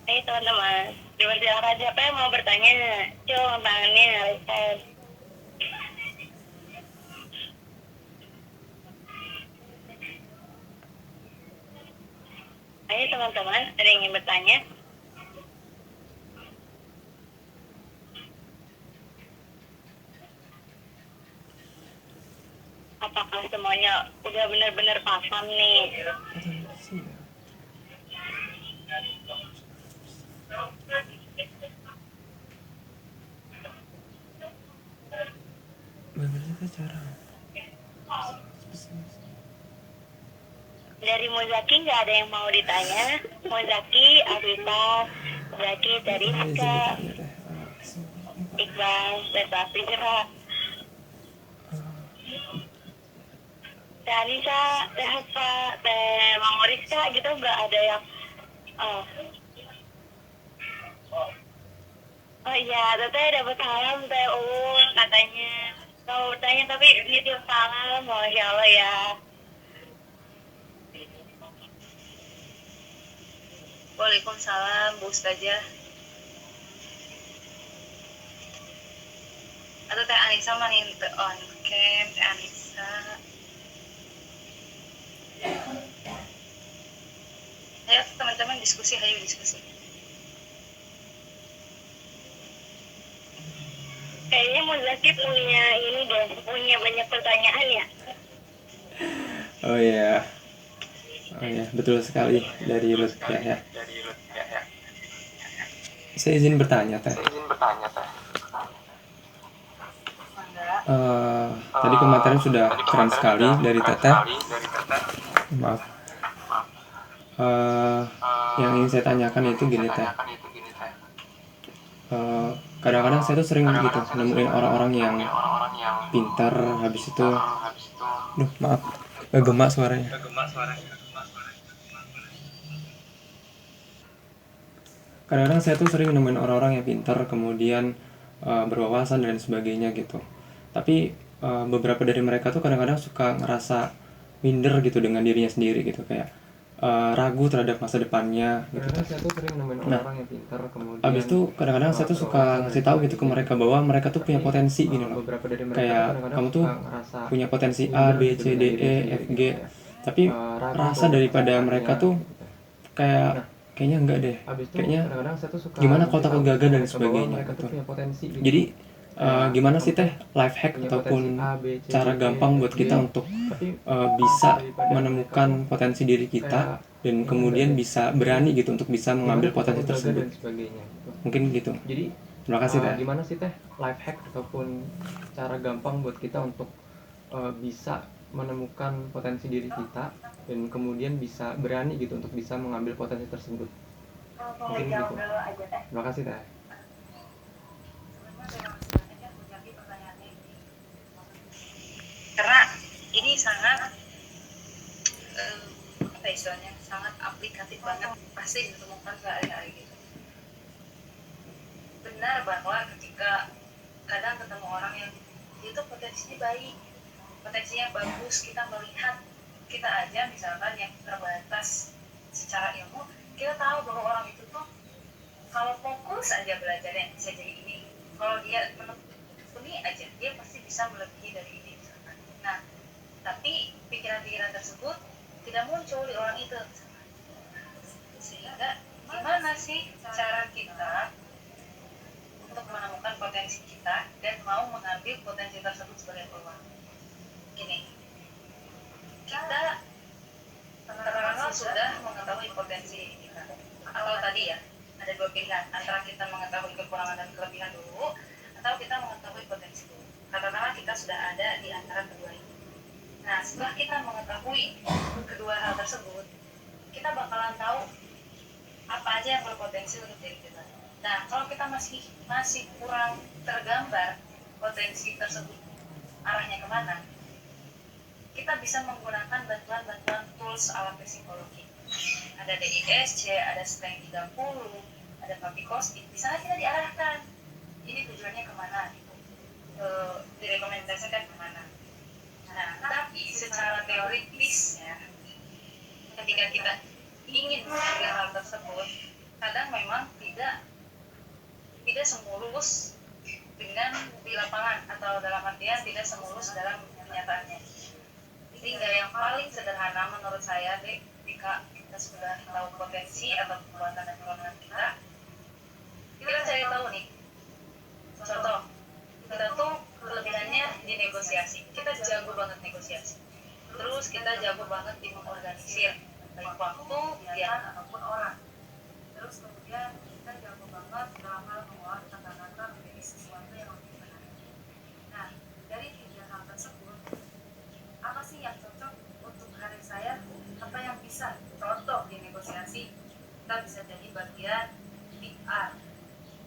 Teman-teman, dipersilakan siapa yang mau bertanya, coba tangannya raise. Ayo teman-teman, ada yang ingin bertanya? Apakah semuanya udah benar-benar paham nih? Bagaimana cara? Dari Muzaki nggak ada yang mau ditanya? Muzaki, Afifah, Zaki, Teriska, Iqbal, Bebas, Fijra. Teh Anissa, Teh Hasfa, Teh Mangoriska gitu nggak ada yang oh. Oh iya, Teteh dapat salam Teh Uun katanya. Mau tanya tapi nitip salam, Masya Allah ya. Waalaikumsalam Bu Ustazah. Atau Teh Anissa mana yang on cam, Teh Anissa. Ayo teman-teman diskusi, ayo diskusi. Kayaknya Muzaki punya ini deh, punya banyak pertanyaan ya. Oh iya, oh iya, betul sekali dari Ruth ya. Saya izin bertanya, Teh. Tadi pematerian sudah keren sekali dari Teteh. Maaf. Yang ingin saya tanyakan itu gini, Teh. Kadang-kadang saya tuh sering gitu nemuin orang-orang yang pintar, habis itu, maaf, gemak suaranya. Kadang-kadang saya tuh sering nemuin orang-orang yang pintar, kemudian berwawasan dan sebagainya gitu. Tapi beberapa dari mereka tuh kadang-kadang suka ngerasa minder gitu dengan dirinya sendiri gitu, kayak ragu terhadap masa depannya gitu. Kadang-kadang saya tuh sering nemuin orang yang pintar, kemudian abis itu kadang-kadang saya tuh suka ngasih tahu gitu ke mereka bahwa mereka tuh punya potensi gitu loh. Kayak kamu tuh punya potensi A, B, C, D, E, F, G. Tapi rasa daripada mereka tuh kayaknya enggak deh. Kayaknya gimana kalau takut gagal dan sebagainya gitu. Jadi gimana sih Teh life hack ataupun cara gampang buat kita untuk bisa menemukan potensi diri kita dan kemudian bisa berani gitu untuk bisa mengambil potensi tersebut. Mungkin gitu. Terima kasih Teh. Gimana sih Teh life hack ataupun cara gampang buat kita untuk bisa menemukan potensi diri kita dan kemudian bisa berani gitu untuk bisa mengambil potensi tersebut. Mungkin gitu. Terima kasih Teh. Karena ini sangat apa istilahnya, sangat aplikatif banget, pasti ditemukan sehari-hari gitu. Benar bahwa ketika kadang ketemu orang yang itu potensinya baik, potensinya bagus, kita melihat, kita aja misalkan yang terbatas secara ilmu, kita tahu bahwa orang itu tuh kalau fokus aja belajarnya bisa jadi ini, kalau dia menekuni aja dia pasti bisa melebihi dari ini misalkan. Nah, tapi pikiran-pikiran tersebut tidak muncul di orang itu, sehingga gimana sih cara kita untuk menemukan potensi kita dan mau mengambil potensi tersebut sebagai peluang. Gini, kita terkenal sudah mengetahui potensi kita, atau tadi ya ada dua pilihan, antara kita mengetahui kekurangan dan kelebihan dulu atau kita mengetahui potensi dulu. Katakanlah kita sudah ada di antara kedua ini. Nah, setelah kita mengetahui kedua hal tersebut, kita bakalan tahu apa aja yang berpotensi untuk diri kita. Nah, kalau kita masih kurang tergambar potensi tersebut arahnya kemana, kita bisa menggunakan bantuan tools alat psikologi. Ada DISC, ada Strength 30, ada Papi Kostik. Di sana kita diarahkan. Ini tujuannya kemana? Direkomendasikan kemana? Nah, tapi secara teoritisnya, ketika kita ingin mengambil hal tersebut, kadang memang tidak semulus dengan di lapangan, atau dalam artian tidak semulus dalam kenyataannya. Sehingga yang paling sederhana menurut saya, ketika kita sudah tahu potensi atau kekuatan dan kelemahan kita cari tahu nih. Contoh, kita tuh kelebihannya di negosiasi, kita jago banget negosiasi. Terus kita jago banget di mengorganisir, baik waktu, pikiran, ataupun orang. Terus kemudian kita jago banget dalam hal mengolah kata-kata menjadi sesuatu yang lebih menarik. Nah, dari tiga hal tersebut, apa sih yang cocok untuk karir saya? Apa yang bisa contoh di negosiasi? Kita bisa jadi bagian PR.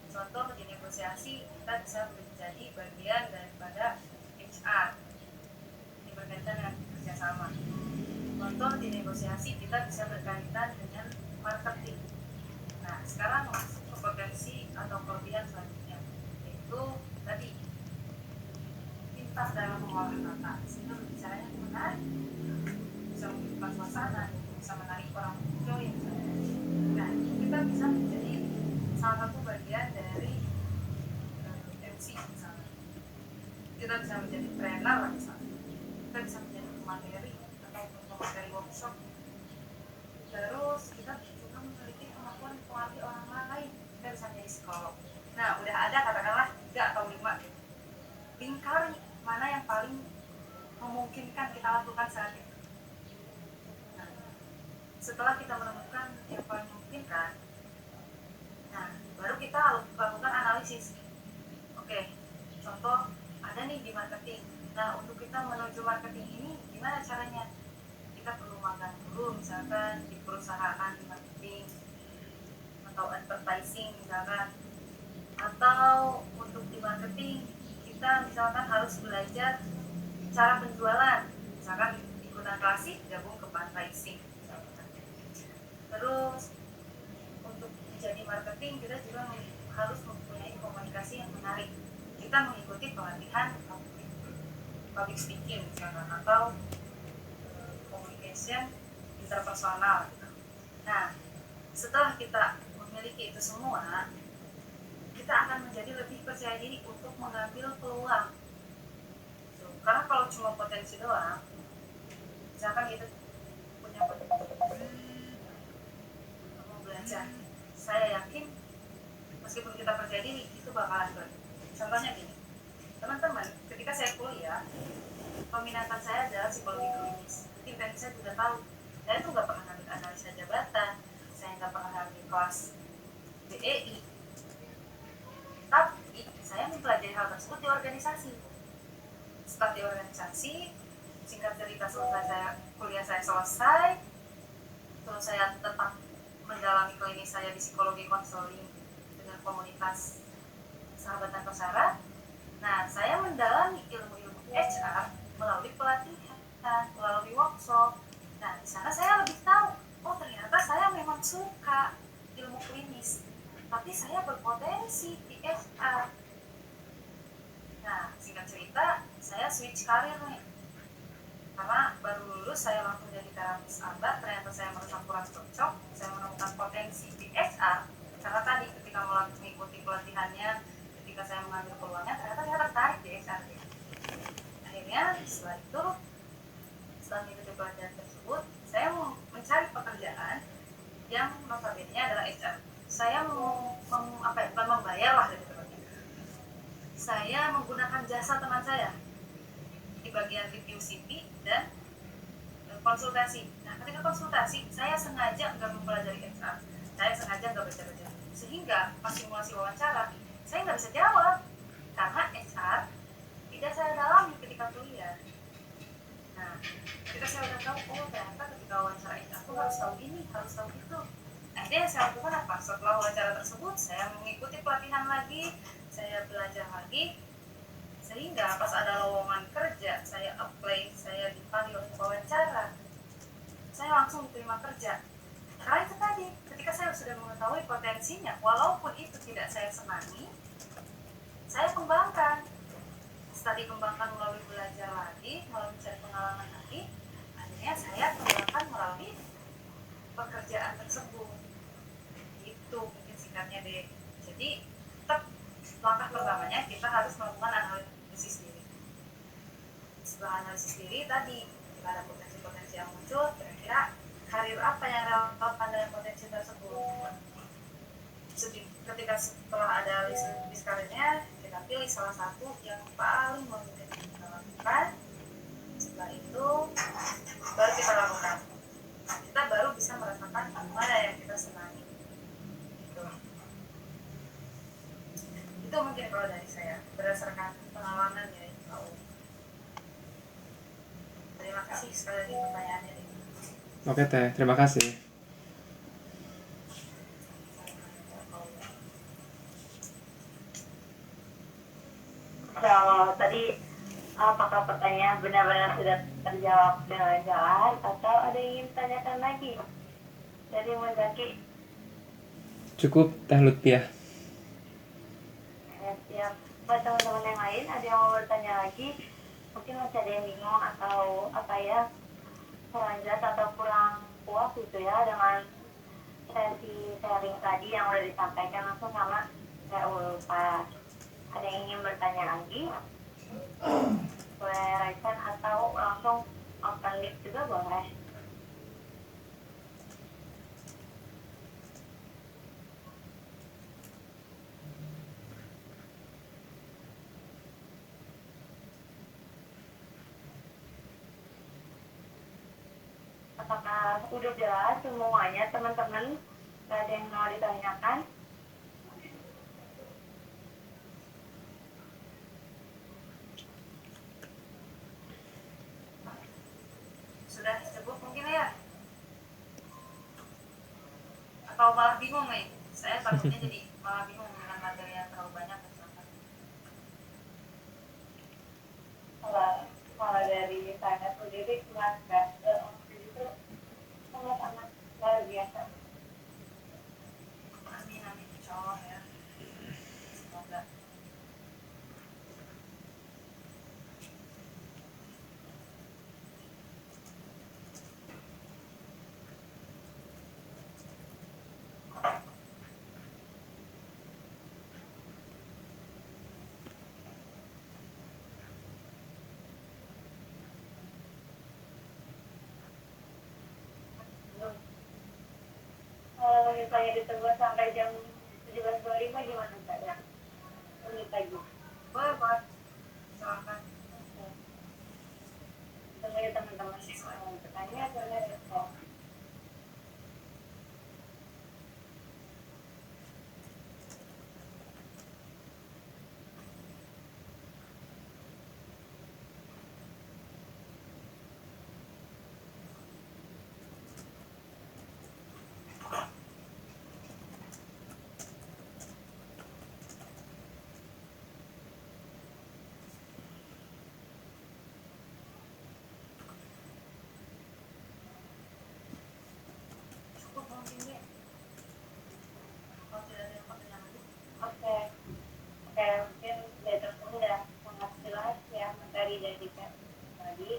Contoh di negosiasi, kita bisa menjadi bagian daripada HR. Ini berkaitan dengan yang sama. Contoh di negosiasi kita bisa berkaitan dengan marketing. Nah, sekarang masuk ke potensi atau kelebihan selanjutnya, yaitu tadi pintar dalam mengolah kata. Itu bicaranya menarik, bisa menghidupkan suasana, bisa menarik orang join. Nah, kita bisa menjadi salah satu bagian dari MC misalnya. Kita bisa menjadi trainer misalnya. Kita bisa menjadi pemateri atau pemateri workshop. Terus kita juga memiliki kemampuan melatih orang lain. Kita bisa menjadi psikolog. Nah, udah ada katakanlah 3 atau 5 gitu. Lingkari mana yang paling memungkinkan kita lakukan saat itu. Nah, setelah kita menemukan yang paling memungkinkan, nah baru kita lakukan analisis. Oke, contoh ada nih di marketing. Nah, untuk kita menuju marketing ini gimana caranya? Kita perlu magang dulu misalkan di perusahaan di marketing atau advertising misalkan, atau untuk di marketing kita misalkan harus belajar cara penjualan, misalkan ikutan klasik gabung ke fundraising misalkan. Terus untuk menjadi marketing kita juga harus mempunyai komunikasi yang menarik. Kita mengikuti pelatihan public speaking misalkan, atau communication interpersonal gitu. Nah, setelah kita memiliki itu semua, kita akan menjadi lebih percaya diri untuk mengambil peluang. Karena kalau cuma potensi doang, misalkan kita punya potensi mau belajar, saya yakin meskipun kita percaya diri itu bakalan ber. Contohnya gini, teman-teman, ketika saya kuliah, peminatan saya adalah psikologi klinis. Mungkin kan saya sudah tahu, saya tuh nggak pernah ngambil analisa jabatan, saya nggak pernah ngambil kelas BEI, tapi saya mempelajari hal tersebut di organisasi. Setelah di organisasi, singkat cerita kuliah saya selesai, terus saya tetap mendalami klinis saya di psikologi konseling dengan komunitas sahabat dan pesara. Nah, saya mendalami ilmu-ilmu HR melalui pelatihan, melalui workshop. Nah, di sana saya lebih tahu, oh ternyata saya memang suka ilmu klinis, tapi saya berpotensi di HR. Nah, singkat cerita, saya switch karir nih. Karena baru lulus, saya langsung jadi terapis ABA, ternyata saya merasa kurang cocok, saya menemukan potensi di HR. Karena tadi ketika mengikuti pelatihannya, ketika saya mengambil peluangnya, ternyata saya tertarik di HR. Akhirnya, setelah itu, setelah mengikuti pelatihan tersebut, saya mencari pekerjaan yang notabene adalah HR. Saya bukan membayar lah dari tepatnya. Saya menggunakan jasa teman saya di bagian review CV dan konsultasi. Nah, ketika konsultasi, saya sengaja nggak mempelajari HR, saya sengaja nggak baca-baca, sehingga pas simulasi wawancara, saya nggak bisa jawab karena HR tidak saya dalami ketika kuliah. Nah, ketika saya udah tahu, oh ternyata ketika wawancara HR aku harus tahu ini, harus tahu itu. Akhirnya yang saya lakukan apa? Setelah wawancara tersebut, saya mengikuti pelatihan lagi, saya belajar lagi, sehingga pas ada lowongan kerja, saya apply, saya dipanggil untuk wawancara, saya langsung diterima kerja. Karena itu tadi, ketika saya sudah mengetahui potensinya, walaupun itu tidak saya senangi, saya kembangkan. Setelah dikembangkan melalui belajar lagi, melalui mencari pengalaman lagi, akhirnya saya kembangkan melalui pekerjaan tersebut. Itu mungkin singkatnya deh. Jadi tetap langkah pertamanya kita harus melakukan analisis diri. Setelah analisis diri tadi, jika ada potensi-potensi yang muncul, kira-kira karir apa yang relevan dengan potensi tersebut. Ketika setelah ada list karirnya, kita pilih salah satu yang paling memungkinkan kita lakukan. Setelah itu baru kita lakukan. Kita baru bisa merasakan mana yang kita senangi. Itu mungkin kalau dari saya berdasarkan pengalaman ya. Terima kasih sekali lagi pertanyaannya. Oke Teh, terima kasih. Kalau tadi apakah pertanyaan benar-benar sudah terjawab dengan jelas atau ada yang ingin tanyakan lagi dari Mendaki? Cukup Teh Lutfiah. Ya, siap. Buat teman-teman yang lain ada yang mau bertanya lagi, mungkin masih ada yang bingung atau apa ya, kurang jelas atau kurang puas gitu ya dengan sesi sharing tadi yang udah disampaikan langsung sama saya lupa. Ada yang ingin bertanya lagi, boleh raise atau langsung open mic juga boleh. Apakah udah jelas semuanya teman-teman? Gak ada yang mau ditanyakan? Sudah cukup mungkin ya? Atau malah bingung nih? Saya takutnya jadi malah bingung dengan materi yang terlalu banyak. Kalau dari saya sendiri keluarga itu sangat-sangat luar biasa. Amin amin insya Allah ya. Semoga. Kalau misalnya ditunggu sampai jam 17.25 gimana Kak? Ya, menit lagi. Boleh boleh. Silakan. Tunggu ya teman-teman. Bertanya boleh respon. Cukup mungkin ya. Kalau tidak ada pertanyaan lagi. Oke, mungkin dari teman-teman udah sangat jelas ya materi dari Kak tadi.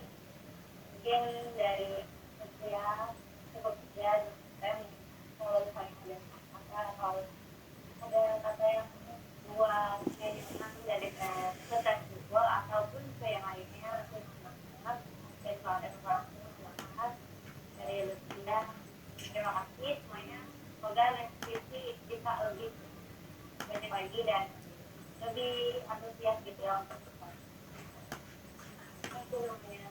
Mungkin dari usia cukup sekian, saya kalau misalnya ada apa atau ada kata yang buat saya nanti dari ke tes Google ataupun ke yang lainnya untuk teman-teman dan kalau ada informasi silakan dari Lucia. Terima kasih semuanya. Semoga diskusi bisa lebih banyak lagi dan lebih antusias gitu ya untuk kita. Itu namanya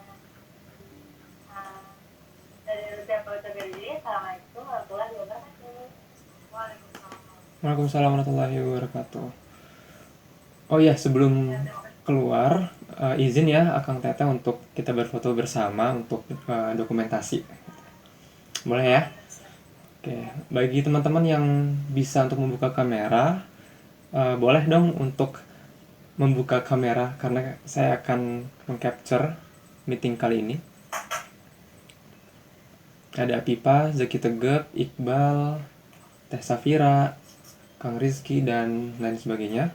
dari Lucia Puerto Diri. Assalamualaikum warahmatullahi wabarakatuh. Waalaikumsalam. Waalaikumsalam warahmatullahi wabarakatuh. Oh ya, sebelum keluar, izin ya Akang Teteh untuk kita berfoto bersama untuk dokumentasi. Boleh ya? Oke, bagi teman-teman yang bisa untuk membuka kamera, boleh dong untuk membuka kamera karena saya akan mengcapture meeting kali ini. Ada Apipa, Zaki Tegep, Iqbal, Teh Safira, Kang Rizky, dan lain sebagainya.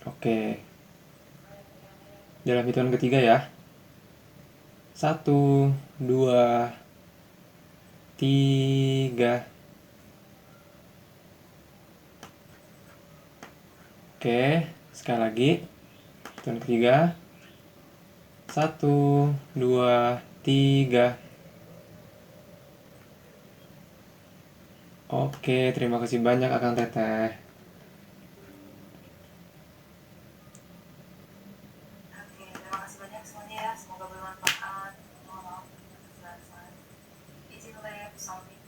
Oke. Dalam hitungan ketiga ya. 1, 2, 3. Oke, sekali lagi. Hitungan ketiga. 1, 2, 3. Oke, terima kasih banyak Akang Teteh. Oke, terima kasih banyak semuanya ya. Semoga bermanfaat. Mohon maaf atas segala kesalahan. Izin live, assalamualaikum.